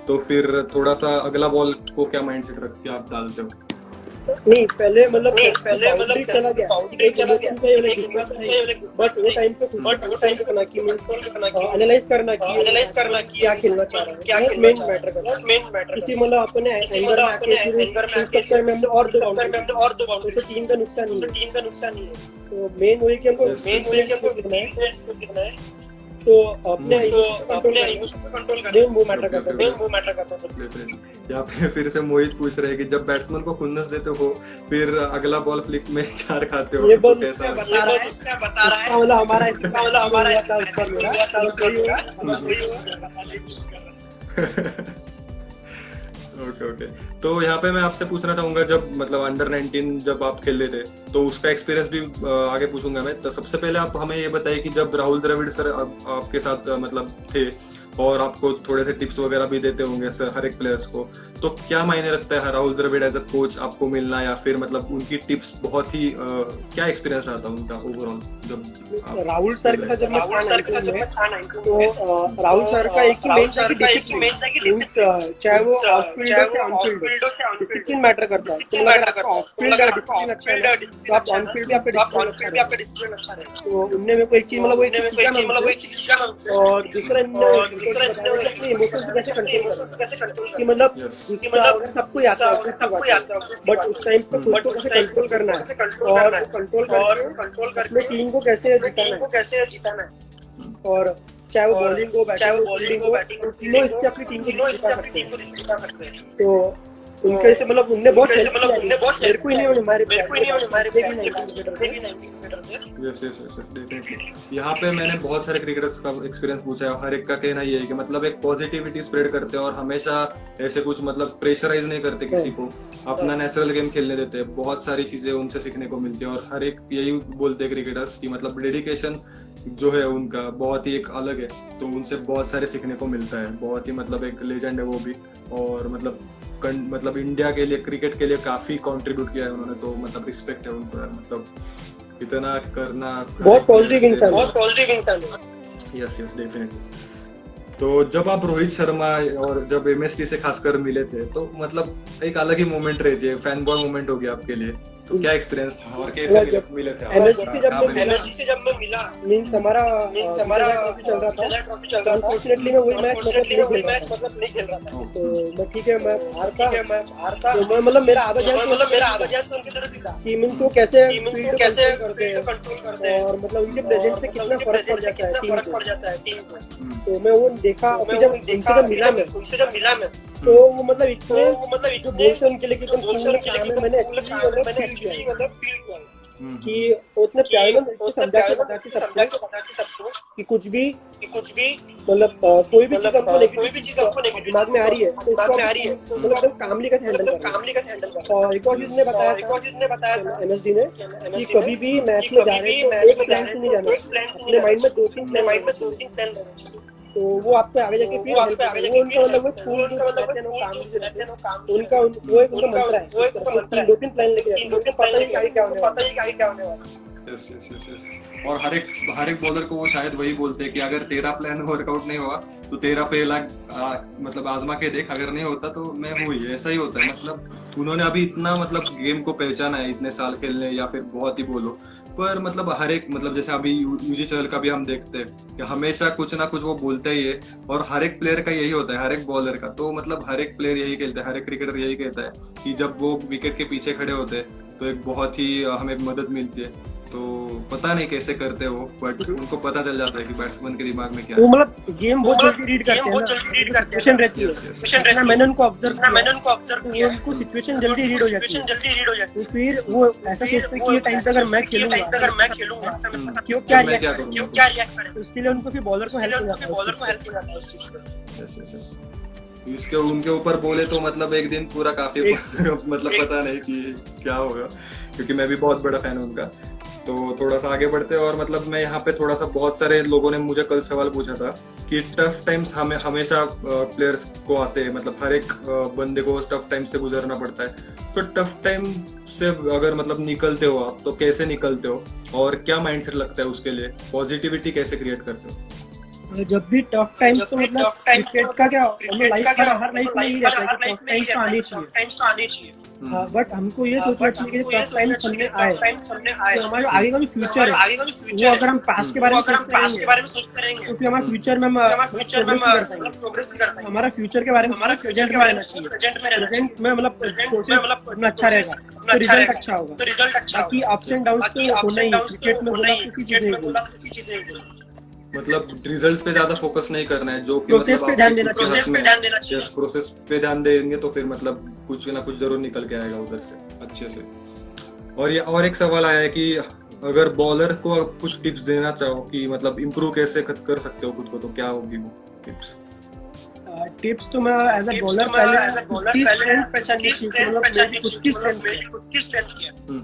तो फिर थोड़ा सा अगला बॉल को क्या माइंड सेट रख के आप डालते हो? नहीं पहले चला गया बट वो टाइम पे बना कि एनालाइज करना कि क्या खेलना चाह रहा है, मेन मैटर करता है। किसी मतलब अपने एंगर में हमने और दो बाउंड्री तो टीम का नुकसान नहीं है। तो मेन वही कि हमको कितना है तो अपने कंट्रोल करना वो मैटर करता है। यहाँ पे फिर से मोहित पूछ रहे हैं कि जब बैट्समैन को खुन्नस देते हो फिर अगला बॉल फ्लिक में 4 खाते हो, ये तो बॉल कैसा बता रहा है मतलब हमारा ओके। तो यहाँ पे मैं आपसे पूछना चाहूंगा जब मतलब अंडर 19 जब आप खेल रहे थे तो उसका एक्सपीरियंस भी आगे पूछूंगा मैं। तो सबसे पहले आप हमें ये बताइए कि जब राहुल द्रविड़ सर आपके साथ मतलब थे और आपको थोड़े से टिप्स वगैरह भी देते होंगे सर हर एक प्लेयर्स को, तो क्या मायने रखता है Rahul Dravid as a coach आपको मिलना, या फिर मतलब उनकी टिप्स बहुत ही क्या एक्सपीरियंस रहा था उनका ओवरऑल? जब राहुल सर के साथ जब मैं था तो राहुल सर का एक ही मेन था कि डिसिप्लिन, चाहे वो ऑफफील्ड हो या ऑनफील्ड, डिसिप्लिन मैटर करता है। तो अगर ऑफफील्ड का डिसिप्लिन अच्छा है तो आप ऑनफील्ड भी आपका डिसिप्लिन अच्छा है। तो उनने मेरे को एक चीज मतलब वही चीज सीखा और दूसरा इमोशंस कैसे कंट्रोल कि मतलब सबको आता है बट उस टाइम पे खुद को कैसे कंट्रोल करना है और कंट्रोल करके टीम को कैसे जिताना है। और चाहे वो बॉलिंग हो बैटिंग हो तीनों इससे अपनी टीम को जिता सकते हैं। तो उनके से मतलब उनने बहुत मेरे को ही नहीं हमारे यहाँ पे मैंने बहुत सारे क्रिकेटर्स का एक्सपीरियंस पूछा है, हर एक का कहना ये है कि मतलब एक पॉजिटिविटी स्प्रेड करते हैं और हमेशा ऐसे कुछ मतलब प्रेशराइज नहीं करते किसी को, अपना नेचुरल गेम खेलने देते हैं। बहुत सारी चीजें उनसे सीखने को मिलती है और हर एक यही बोलते हैं क्रिकेटर्स की मतलब डेडिकेशन जो है उनका बहुत ही एक अलग है, तो उनसे बहुत सारे सीखने को मिलता है। बहुत ही मतलब एक लेजेंड है वो भी, और मतलब इंडिया के लिए क्रिकेट के लिए काफी कंट्रीब्यूट किया है उन्होंने, तो मतलब रिस्पेक्ट है उनको यार, मतलब इतना करना बहुत पॉजिटिव इंसान है। Yes definitely. तो जब आप रोहित शर्मा और जब एमएसटी से खासकर मिले थे तो मतलब एक अलग ही मोमेंट रहती है, फैन बॉय मोमेंट हो गया आपके लिए। तो क्या एक्सपीरियंस था और कैसे मिले थे आप? एमएसजी से कहाँ पे मिले? जब मैं मिला मींस हमारा ट्रॉफी चल रहा था। अनफॉर्चुनेटली मैं वही मैच नहीं खेल रहा था। तो मैं ठीक है मैं बाहर था। तो मैं मतलब मेरा आधा ज्ञान तो उनकी तरफ ही था कि मींस वो कैसे कंट्रोल करते हैं और मतलब उनके प्रेजेंस से कितना फर्क पड़ जाता है टीम को। तो मैं वो देखा और फिर जब मिला मैं तो वो मतलब इतने जो बोलते हैं उनके लिए कि मैंने एक्चुअली फील किया कि वो इतने प्यारे में इतने समझा के बता के सबको कि कुछ भी मतलब कोई भी चीज आपको नेगेटिव दिमाग में आ रही है तो मतलब कामली कैसे हैंडल करना। और एक और चीज ने बताया एमएसडी ने कि कभी भी मैच में जा रहे हैं तो एक प्लान से नहीं जाना, अपने माइंड में दो तीन प्लान रहना चाहिए। तो वो आपको आगे जाके फिर उनका मतलब उनका वो एक उनका मंत्र है। दो तीन प्लान लेके जाते हैं, उनको पता ही क्या होने वाला। Yes yes yes yes. और हर एक बॉलर को वो शायद वही बोलते हैं कि अगर तेरा प्लान वर्कआउट नहीं हुआ तो तेरा पहला मतलब आजमा के देख, अगर नहीं होता तो मैं हूँ ही। ऐसा ही होता है। मतलब उन्होंने अभी इतना मतलब गेम को पहचाना है, इतने साल खेलने या फिर बहुत ही बोलो, पर मतलब हर एक मतलब जैसे अभी यूजी चहल का भी हम देखते हैं कि हमेशा कुछ ना कुछ वो बोलते ही है। और हर एक प्लेयर का यही होता है, हर एक बॉलर का। तो मतलब हर एक प्लेयर यही खेलता है, हर एक क्रिकेटर यही कहता है कि जब वो विकेट के पीछे खड़े होते हैं तो एक बहुत ही हमें मदद मिलती है। तो पता नहीं कैसे करते हो, बट उनको पता चल जाता है कि बैट्समैन के दिमाग में क्या है। वो मतलब गेम बहुत जल्दी रीड करते हैं, सिचुएशन रहती है। मैंने उनको ऑब्जर्व किया, उनको सिचुएशन जल्दी रीड हो जाती है। तो फिर वो ऐसा सोचते हैं कि ये टाइम से अगर मैं खेलूंगा क्यों क्या रिएक्ट करें, उसके लिए उनको फिर बॉलर को हेल्प हो जाता है उस चीज से। इसके उनके ऊपर बोले तो मतलब एक दिन पूरा काफी मतलब पता नहीं कि क्या होगा, क्योंकि मैं भी बहुत बड़ा फैन हूँ उनका। तो थोड़ा सा आगे बढ़ते हैं। और मतलब मैं यहाँ पे थोड़ा सा, बहुत सारे लोगों ने मुझे कल सवाल पूछा था कि टफ टाइम्स हमें हमेशा प्लेयर्स को आते हैं, मतलब हर एक बंदे को टफ टाइम से गुजरना पड़ता है। तो टफ टाइम से अगर मतलब निकलते हो आप तो कैसे निकलते हो और क्या माइंडसेट लगता है उसके लिए, पॉजिटिविटी कैसे क्रिएट करते हो? जब भी टफ टाइम तो मतलब क्रिकेट का क्या हर लाइफ में ही रहता है कि टफ टाइम्स तो आने चाहिए। हाँ, बट हमको ये सोचना चाहिए कि टफ टाइम सामने आए तो हमारा आगे का जो फ्यूचर है वो अगर हम पास्ट के बारे में सोचते रहेंगे तो फिर हमारे फ्यूचर में प्रोग्रेस नहीं कर पाएंगे। हमारा फ्यूचर के बारे में प्रेजेंट में रहना चाहिए। प्रेजेंट में मतलब प्रोसेस अपना अच्छा रहेगा तो रिजल्ट अच्छा होगा। बाकी अप्स एंड डाउन्स तो होना ही, क्रिकेट में बोला किसी चीज नहीं, मतलब रिजल्ट्स पे ज्यादा फोकस नहीं करना है, जो प्रोसेस पे ध्यान देना चाहिए। प्रोसेस पे ध्यान देंगे तो फिर मतलब कुछ ना कुछ जरूर निकल के आएगा उधर से अच्छे से। और एक सवाल आया है कि अगर बॉलर को कुछ टिप्स देना चाहो कि मतलब इम्प्रूव कैसे कर सकते हो खुद को, तो क्या होगी वो टिप्स? टिप्स तो मैं एज अ बॉलर पहले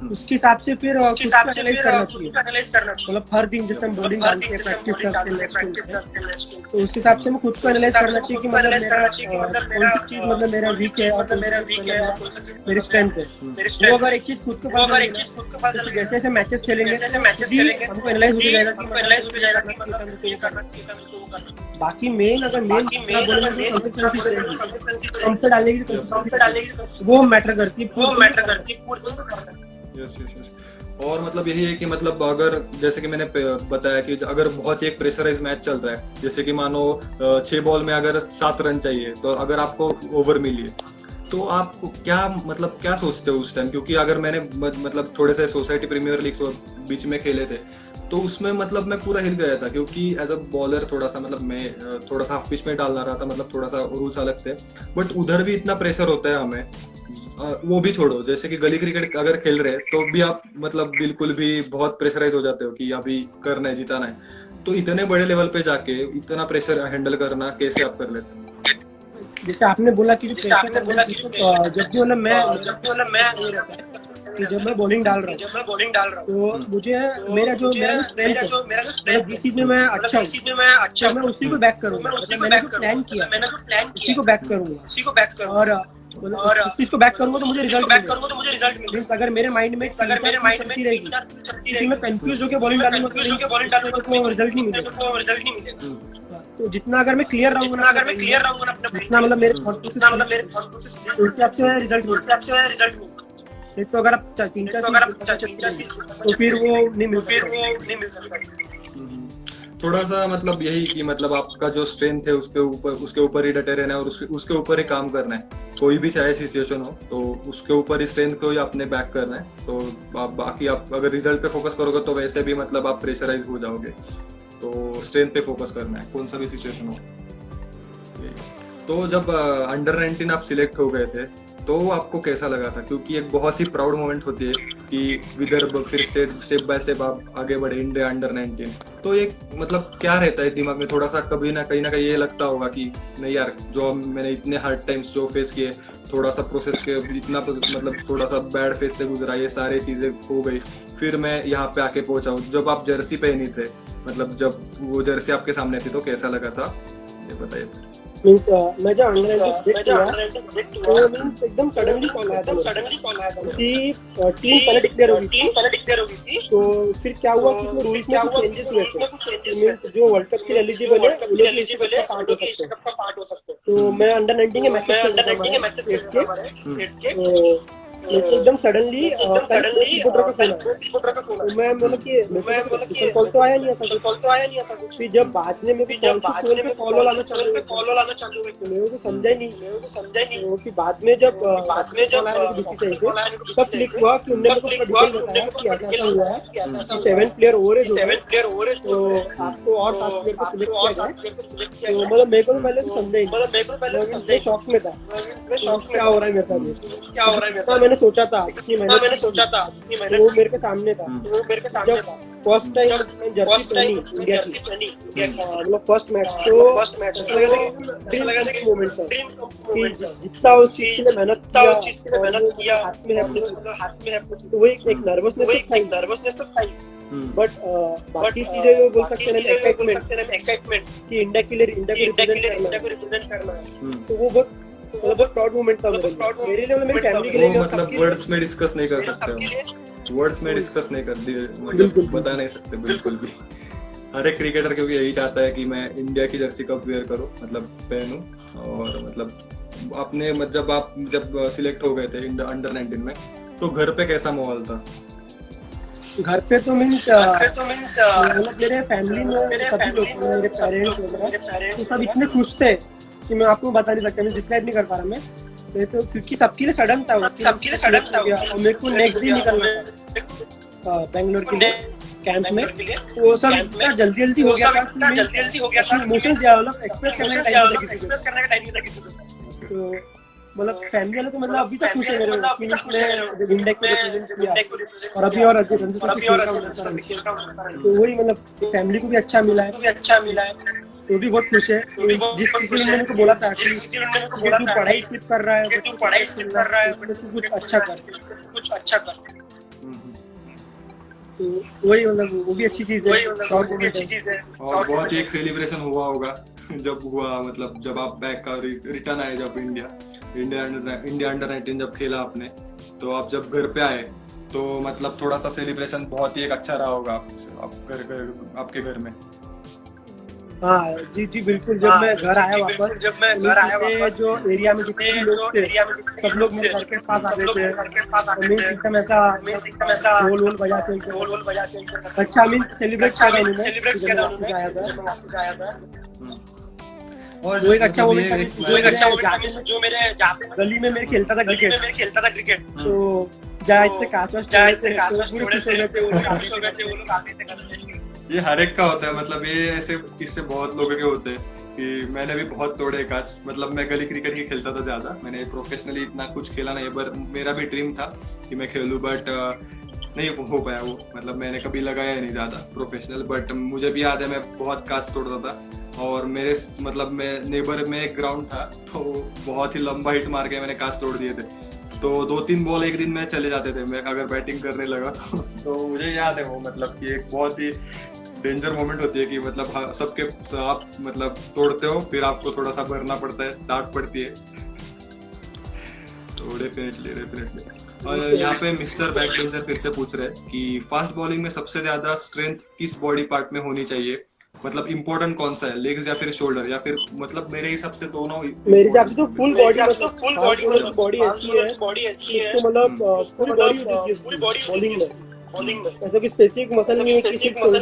उसके हिसाब से फिर एनालाइज करना चाहिए। मतलब हर दिन जैसे हम बॉलिंग डालते हैं, प्रैक्टिस करते हैं, तो उस हिसाब से मैं खुद को एनालाइज करना चाहिए कि मतलब मेरा कौन सी चीज मतलब मेरा वीक है और मेरी स्ट्रेंथ है। वो अगर एक चीज खुद को पता चले, जैसे जैसे मैचेस खेलेंगे हमको एनालाइज हो जाएगा। बाकी मेन डालने की वो मैटर करती है। और मतलब यही है कि मतलब अगर जैसे कि मैंने बताया कि अगर बहुत ही एक प्रेशराइज मैच चल रहा है, जैसे कि मानो 6 बॉल में अगर 7 रन चाहिए, तो अगर आपको ओवर मिली है तो आप क्या सोचते हो उस टाइम? क्योंकि अगर मैंने मतलब थोड़े से सोसाइटी प्रीमियर लीग बीच में खेले थे तो उसमें मतलब मैं पूरा हिल गया था, क्योंकि एज अ बॉलर थोड़ा सा मतलब मैं थोड़ा सा हाफ पिच में डालना रहा था, मतलब थोड़ा सा रूल्स अलग थे। बट उधर भी इतना प्रेशर होता है हमें, वो भी छोड़ो, जैसे कि गली क्रिकेट अगर खेल रहे हैं तो भी आप मतलब बिल्कुल भी बहुत प्रेशराइज हो जाते हो कि अभी करना है, जिताना है। तो इतने बड़े लेवल पे जाके इतना प्रेशर हैंडल करना कैसे आप कर लेते हैं? जैसे आपने बोला कि जब मैं बॉलिंग डाल रहा हूँ तो मुझे मेरा जो स्ट्रेंथ है जिस चीज में मैं अच्छा हूँ मैं उसी को बैक करूंगा। मैंने जो प्लान किया उसी को बैक करूंगा और इसको बैक करूंगा तो मुझे रिजल्ट मिलेगा। अगर मेरे माइंड में चलती रहेगी, मैं कंफ्यूज होकर बॉलिंग डालूंगा तो रिजल्ट नहीं मिलेगा। तो जितना अगर मैं क्लियर रहूंगा ना जितना मतलब मेरे थॉट प्रोसेस उस हिसाब से रिजल्ट मिलेगा। एक तो अगर आप 3-4 तो फिर वो नहीं मिल सकता। थोड़ा सा मतलब यही कि मतलब आपका जो स्ट्रेंथ है उसके ऊपर ही डटे रहना है और उसके ऊपर ही काम करना है। कोई भी चाहे सिचुएशन हो तो उसके ऊपर ही स्ट्रेंथ को ही आपने बैक करना है। तो बाकी आप अगर रिजल्ट पे फोकस करोगे तो वैसे भी मतलब आप प्रेशराइज हो जाओगे। तो स्ट्रेंथ पे फोकस करना है कौन सा भी सिचुएशन हो। तो जब अंडर 19 आप सिलेक्ट हो गए थे तो आपको कैसा लगा था? क्योंकि एक बहुत ही प्राउड मोमेंट होती है कि विदर्भ फिर स्टेप बाय स्टेप आप आगे बढ़े इंडिया अंडर 19। तो एक मतलब क्या रहता है दिमाग में? थोड़ा सा कभी ना कहीं ये लगता होगा कि नहीं यार, जो मैंने इतने हार्ड टाइम्स जो फेस किए, थोड़ा सा प्रोसेस के इतना मतलब थोड़ा सा बैड फेस से गुजरा, ये सारी चीजें हो गई, फिर मैं यहाँ पे आके पहुंचा हूँ। जब आप जर्सी पहनी थे, मतलब जब वो जर्सी आपके सामने थी तो कैसा लगा था, ये बताइए। मीन्स मैं जब अंडर तो मीन्स एकदम सडनली कॉल आया था कि टीम पहले डिक्लेयर होगी थी। तो फिर क्या हुआ कि इसमें रूल्स में कुछ चेंजेस हुए थे। मीन्स जो वर्ल्ड कप के एलिजिबल है वो लोग इस कप का पार्ट हो सकते हैं। तो मैं अंडर 19 के मैचेस खेल एकदम सडनली मैं बोला कि कॉल तो आया नहीं ऐसा कुछ। फिर जब बाद में मेरे को कॉल आना चालू हुआ तो मेरे को समझा ही नहीं। फिर बाद में जब डीसी से तब क्लिक हुआ कि उन्होंने मेरे को डिटेल बताया कि ऐसा हुआ है कि 7 प्लेयर और है तो आपको और 7 प्लेयर को सिलेक्ट किया गया। तो मतलब मेरे को पहले तो समझा ही नहीं, शॉक में था क्या हो रहा है मेरे साथ। मैंने सोचा था कि वो मेरे के सामने था। जब फर्स्ट टाइम जर्सी पहनी मतलब फर्स्ट मैच तो लगा था मोमेंट था कि जितना उस चीज के लिए मेहनत किया हाथ में है तो वो एक नर्वसनेस तो था ही। बट बाकी चीजें जो बोल सकते हैं एक्साइटमेंट कि इंडिया के लिए रिप्रेजेंट करना है, तो वो बहुत प्राउड मोमेंट था मेरे लिए, मेरी फैमिली के लिए। मतलब वर्ड्स में डिस्कस नहीं कर सकते, वर्ड्स में डिस्कस नहीं कर दिए, मतलब बता नहीं सकते बिल्कुल भी। हर एक क्रिकेटर क्योंकि यही चाहता है कि मैं इंडिया की जर्सी कब वेयर करूं, मतलब पहनूं। और मतलब आपने जब सिलेक्ट हो गए थे अंडर 19 में, तो घर पे कैसा माहौल था? घर पे तो मीन्स मेरे फैमिली में सभी लोग, मेरे पेरेंट्स वगैरह तो सब इतने खुश थे कि मैं आपको बता नहीं सकता, मैं डिस्क्राइब नहीं कर पा रहा मैं तो, क्योंकि सबके लिए सडन था और मेरे को नेक्स्ट दिन निकलना था बेंगलोर के लिए कैंप में। तो वो सब इतना जल्दी हो गया था, इमोशंस एक्सप्रेस करने का टाइम नहीं था। तो मतलब फैमिली वाले तो मतलब अभी तक खुश है मेरे में इंडिया को रिप्रेजेंट किया और अभी और तो वही मतलब फैमिली को भी अच्छा मिला है तो भी बहुत खुश है। जिस चीज के लिए मैंने बोला था कि तू पढ़ाई स्किप कर रहा है कुछ अच्छा कर तो वही मतलब वो भी अच्छी चीज है। और बहुत ही एक सेलिब्रेशन हुआ होगा जब आप बैक का रिटर्न आए, जब इंडिया अंडर 19 जब खेला आपने, तो आप जब घर पे आए तो मतलब थोड़ा सा सेलिब्रेशन बहुत ही एक अच्छा रहा होगा आपके घर में। हाँ जी बिल्कुल। जब मैं घर आया वापस जो एरिया में जितने भी लोग थे सब लोग मेरे घर के पास आ गए थे। एकदम ऐसा ढोल बजाते अच्छा मीन्स सेलिब्रेट किया वापस आया था। और वो एक अच्छा मोमेंट जो मेरे गली में मेरे खेलता था क्रिकेट तो जहाँ इतने कांच ये हर एक का होता है, मतलब ये ऐसे इससे बहुत लोगों के होते हैं कि मैंने भी बहुत तोड़े कांच। मतलब मैं गली क्रिकेट ही खेलता था ज्यादा, मैंने प्रोफेशनली इतना कुछ खेला नहीं, पर मेरा भी ड्रीम था कि मैं खेलूं, बट नहीं हो पाया वो। मतलब मैंने कभी लगाया नहीं ज्यादा प्रोफेशनल, बट मुझे भी याद है मैं बहुत कांच तोड़ता था। और मेरे नेबर में एक ग्राउंड था तो बहुत ही लंबा हिट मार के मैंने कांच तोड़ दिए थे। तो 2-3 बॉल एक दिन में चले जाते थे मैं अगर बैटिंग करने लगा तो मुझे याद है वो, मतलब कि एक बहुत ही डेंजर मोमेंट होती है कि मतलब सबके आप मतलब तोड़ते हो, फिर आपको थोड़ा सा भरना पड़ता है, डांट पड़ती है। तो डेफिनेटली। और यहाँ पे मिस्टर बैकबेंचर फिर से पूछ रहे हैं कि फास्ट बॉलिंग में सबसे ज्यादा स्ट्रेंथ किस बॉडी पार्ट में होनी चाहिए मतलब इम्पोर्टेंट कौन सा है, लेग्स या फिर शोल्डर, या फिर मतलब मेरे हिसाब से दोनों मेरे हिसाब से तो फुल बॉडी, मतलब फुल बॉडी ऐसी है तो मतलब पूरी बॉडी बॉलिंग में ऐसा कि स्पेसिफिक मसल नहीं है कि सिर्फ शोल्डर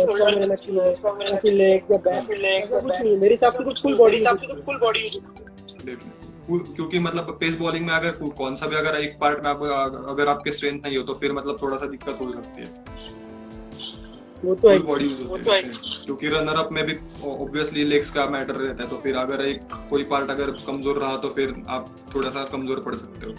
स्ट्रांग रहना चाहिए या फिर लेग्स या बैक, ऐसा कुछ नहीं है मेरे हिसाब से तो फुल बॉडी। क्योंकि मतलब पेस बॉलिंग में अगर कौन सा भी अगर एक पार्ट में अगर आपके स्ट्रेंथ नहीं हो तो फिर मतलब थोड़ा सा दिक्कत हो सकती है। वो तो है, बॉडी यूज होती है क्योंकि रनर अप में भी ऑब्वियसली लेग्स का मैटर रहता है, तो फिर अगर एक कोई पार्ट अगर कमजोर रहा तो फिर आप थोड़ा सा कमजोर पड़ सकते हो।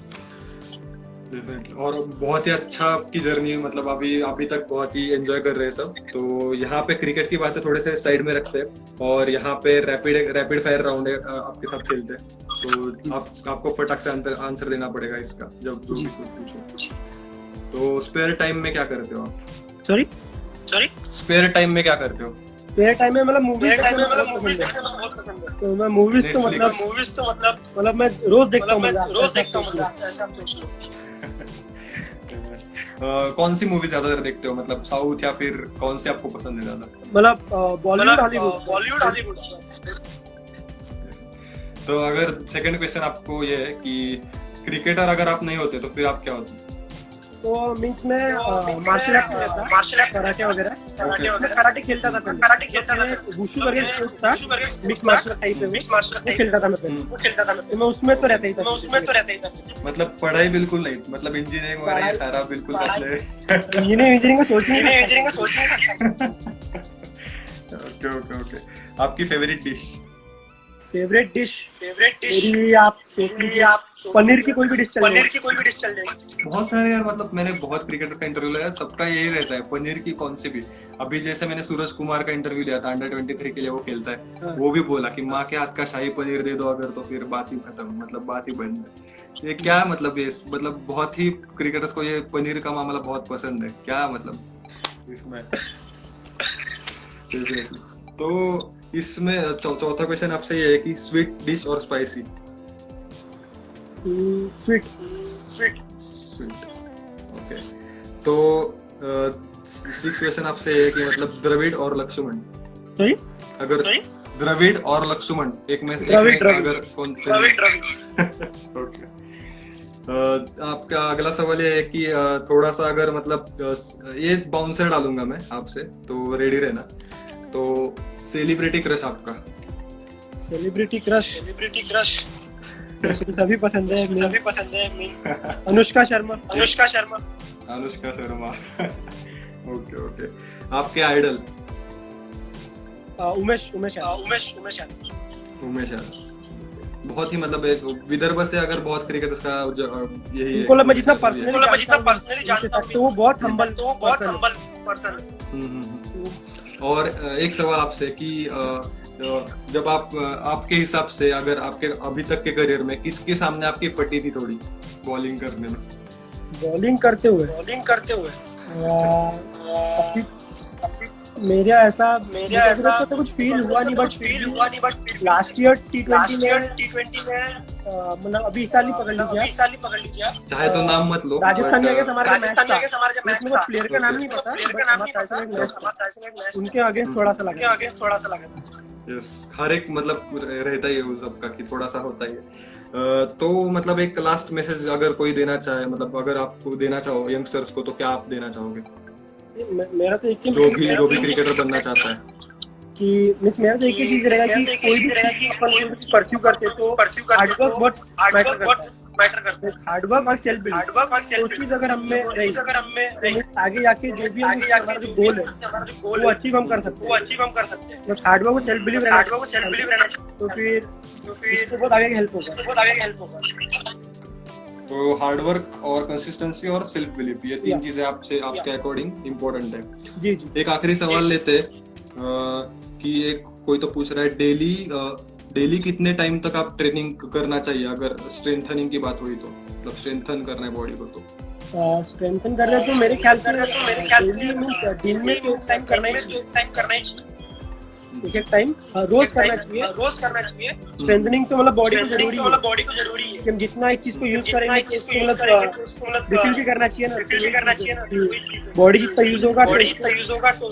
और बहुत ही अच्छा आपकी जर्नी, मतलब अभी तक बहुत ही एंजॉय कर रहे हैं सब। तो यहाँ पे क्रिकेट की बातें थोड़े से साइड में रखते हैं और यहाँ पे रैपिड फायर राउंड है आपके साथ खेलते हैं। तो आपको फटाक से आंसर देना पड़ेगा इसका जब जो भी कुछ पूछो। तो स्पेयर टाइम में क्या करते हो आप? सॉरी स्पेयर टाइम में क्या करते हो? स्पेयर टाइम में मतलब मूवीज तो मैं मूवीज तो मतलब मैं रोज देखता हूँ। कौन सी मूवी ज्यादातर देखते हो, मतलब साउथ या फिर कौन सी आपको पसंद है ज्यादा? मतलब बॉलीवुड हॉलीवुड। तो अगर सेकंड क्वेश्चन आपको ये है कि क्रिकेटर अगर आप नहीं होते तो फिर आप क्या होते? तो मीन्स मैं मार्शल आर्ट कराटे वगैरह, मैं कराटे खेलता था वुशु करके स्पोर्ट था, मिक्स मार्शल आर्ट टाइप है वो खेलता था मैं तो मैं उसमें तो रहता ही था। मतलब पढ़ाई बिल्कुल नहीं, मतलब इंजीनियरिंग वगैरह ये सारा बिल्कुल मतलब इंजीनियरिंग का सोच नहीं। ओके। आपकी फेवरेट डिश? मेरी आप सोच लीजिए, आप पनीर की कोई भी डिश चल जाएगी। बहुत सारे यार, मतलब मैंने बहुत क्रिकेटर का इंटरव्यू लिया, सबका यही रहता है पनीर की कौन सी भी। अभी जैसे मैंने सूरज कुमार का इंटरव्यू लिया था, अंडर-23 के लिए वो खेलता है, वो भी बोला कि माँ के हाथ का शाही पनीर दे दो अगर तो फिर बात ही खत्म, मतलब बात ही बन जाए। ये क्या मतलब, ये मतलब बहुत ही क्रिकेटर्स को ये पनीर का मामला बहुत पसंद है, क्या मतलब इसमें। तो इसमें चौथा क्वेश्चन आपसे ये है कि स्वीट डिश और स्पाइसी? स्वीट। ओके। तो 6 क्वेश्चन आपसे ये है कि मतलब द्रविड़ और लक्ष्मण, अगर द्रविड़ और लक्ष्मण एक में अगर कौन? ओके। आपका अगला सवाल ये है कि थोड़ा सा अगर मतलब ये बाउंसर डालूंगा मैं आपसे, तो रेडी रहना। तो सेलिब्रिटी क्रश आपका? सेलिब्रिटी क्रश सभी पसंद है। अनुष्का शर्मा। ओके। आपके आइडल? उमेश यादव। बहुत ही मतलब एक विदर्भ से अगर बहुत क्रिकेटर्स का यही है, उनको मैं जितना पर्सनली जानता हूं तो वो बहुत हम्बल पर्सन है। और एक सवाल आपसे कि जब आपके हिसाब से अगर आपके अभी तक के करियर में किसके सामने आपकी फटी थी थोड़ी बॉलिंग करने में? बॉलिंग करते हुए मेरा ऐसा तो कुछ फील हुआ नहीं, बट लास्ट ईयर T20 में मतलब अभी इस साल ही पकड़ लीजिए, चाहे तो नाम मत लो, राजस्थान में हमारा मैच था, प्लेयर का नाम नहीं पता, उनके अगेंस्ट थोड़ा सा लगा। यस, हर एक मतलब रहता ही है उस सबका कि थोड़ा सा होता ही है। तो मतलब एक लास्ट मैसेज अगर कोई देना चाहे, मतलब अगर आपको देना चाहो यंगस्टर्स को, तो क्या आप देना चाहोगे? मेरा तो एक ही, जो भी क्रिकेटर बनना चाहता है, कि मेरा तो एक ही चीज रहेगा कि कोई भी अपन परस्यू करते तो हार्डवर्क बहुत मैटर करते हैं। हार्डवर्क और सेल्फ बिलीव, वो चीज अगर हमें रही आगे जाके जो भी हमारा जो गोल है वो अचीव हम कर सकते हैं। बस हार्डवर्क और सेल्फ बिलीव रहना तो फिर इसको बहुत आगे हेल्प होगा। तो हार्डवर्क और कंसिस्टेंसी और सेल्फ बिलीफ, ये 3 चीजें आपके अकॉर्डिंग इम्पोर्टेंट है। जी। एक आखिरी सवाल लेते कि एक कोई तो पूछ रहा है डेली कितने टाइम तक आप ट्रेनिंग करना चाहिए अगर स्ट्रेंथनिंग की बात हुई तो, मतलब स्ट्रेंथन करना है बॉडी को तो? स्ट्रेंथन कर रहे तो मेरे ख्याल से दिन में तो टाइम करना ही चाहिए, एक टाइम रोज करना चाहिए। स्ट्रेंथनिंग तो मतलब बॉडी को जरूरी है कि हम जितना एक चीज को यूज करेंगे उसको मतलब रिफिल भी करना चाहिए ना। बॉडी जितना यूज होगा तो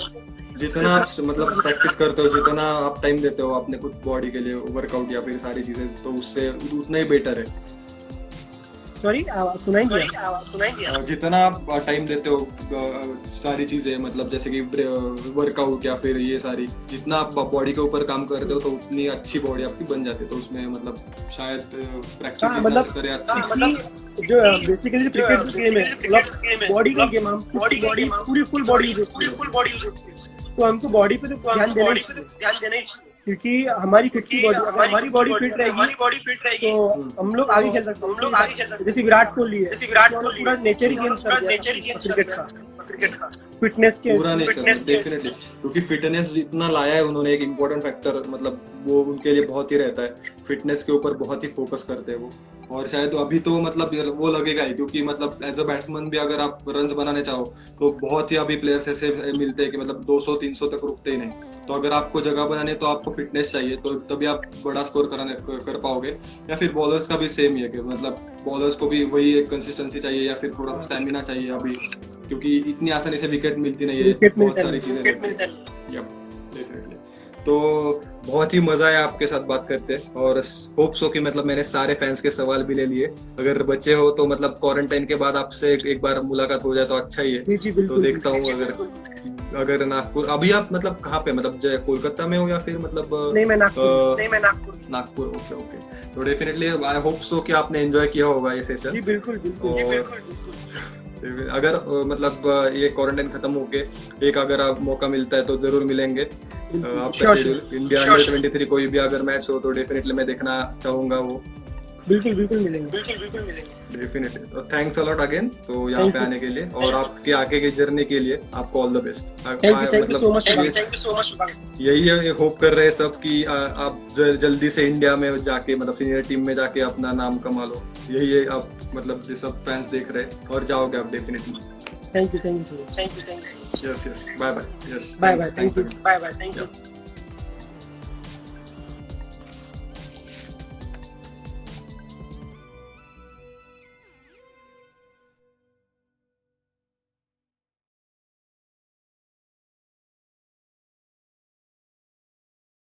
जितना आप मतलब प्रैक्टिस करते हो, जितना आप टाइम देते हो अपने खुद बॉडी के लिए, वर्कआउट या फिर सारी चीजें, तो उससे उतना ही बेटर है। सॉरी, सुनाई दिया। जितना आप टाइम देते हो सारी चीजें, मतलब जैसे कि वर्कआउट या फिर ये सारी, जितना आप बॉडी के ऊपर काम करते हो तो उतनी अच्छी बॉडी आपकी बन जाती है। तो उसमें मतलब शायद प्रैक्टिस जितना से करे अच्छा। जो बेसिकली क्रिकेट गेम है, मतलब बॉडी का गेम, हम बॉडी पूरी फुल बॉडी यूज होती है, तो हमको बॉडी पे तो ध्यान देना ही चाहिए, क्योंकि हमारी हमारी बॉडी फिट रहेगी तो हम लोग आगे खेल सकते हैं। जैसे विराट कोहली है, पूरा नेचर ही गेम्स क्रिकेट का फिटनेस के पूरा नेचर डेफिनेटली, क्योंकि फिटनेस जितना लाया है उन्होंने, एक इम्पोर्टेंट फैक्टर मतलब वो उनके लिए बहुत ही रहता है। फिटनेस के ऊपर बहुत ही फोकस करते हैं वो। और शायद अभी तो मतलब वो लगेगा ही, क्योंकि मतलब एज अ बैट्समैन भी अगर आप रन्स बनाने चाहो तो बहुत ही अभी प्लेयर्स ऐसे मिलते हैं कि मतलब 200-300 तक रुकते ही नहीं। तो अगर आपको जगह बनाने तो आपको फिटनेस चाहिए, तो तभी आप बड़ा स्कोर कर पाओगे। या फिर बॉलर्स का भी सेम ही है कि मतलब बॉलर्स को भी वही एक कंसिस्टेंसी चाहिए या फिर थोड़ा सा स्टैमिना चाहिए अभी, क्योंकि इतनी आसानी से विकेट मिलती नहीं है, बहुत सारी चीजें रहती हैं। तो बहुत ही मजा आया आपके साथ बात करते, और होप सो कि मतलब मैंने सारे फैंस के सवाल भी ले लिए। अगर बच्चे हो तो मतलब क्वारंटाइन के बाद आपसे एक बार मुलाकात हो जाए तो अच्छा ही है। तो देखता हूँ अगर नागपुर, अभी आप मतलब कहाँ पे, मतलब कोलकाता में हो या फिर मतलब नहीं, मैं नागपुर। ओके। तो डेफिनेटली आई होप सो कि आपने एंजॉय किया होगा ये सेशन। बिल्कुल। अगर मतलब ये क्वारंटाइन खत्म होके एक अगर आप मौका मिलता है तो जरूर मिलेंगे। आपका शेड्यूल इंडिया अंडर-23 कोई भी अगर मैच हो तो डेफिनेटली मैं देखना चाहूंगा वो। बिल्कुल मिलेंगे डेफिनेटली। तो थैंक्स अ लॉट अगेन तो यहाँ पे आने के लिए, और आपके आगे की जर्नी के लिए आपको all the best. Thank you so much. यही है, होप कर रहे हैं सब कि आप जल्दी से इंडिया में जाके मतलब सीनियर टीम में जाके अपना नाम कमा लो। यही है, आप मतलब ये सब फैंस देख रहे हैं और जाओगे आप definitely. Thank you. Yes bye. Bye. Thank you.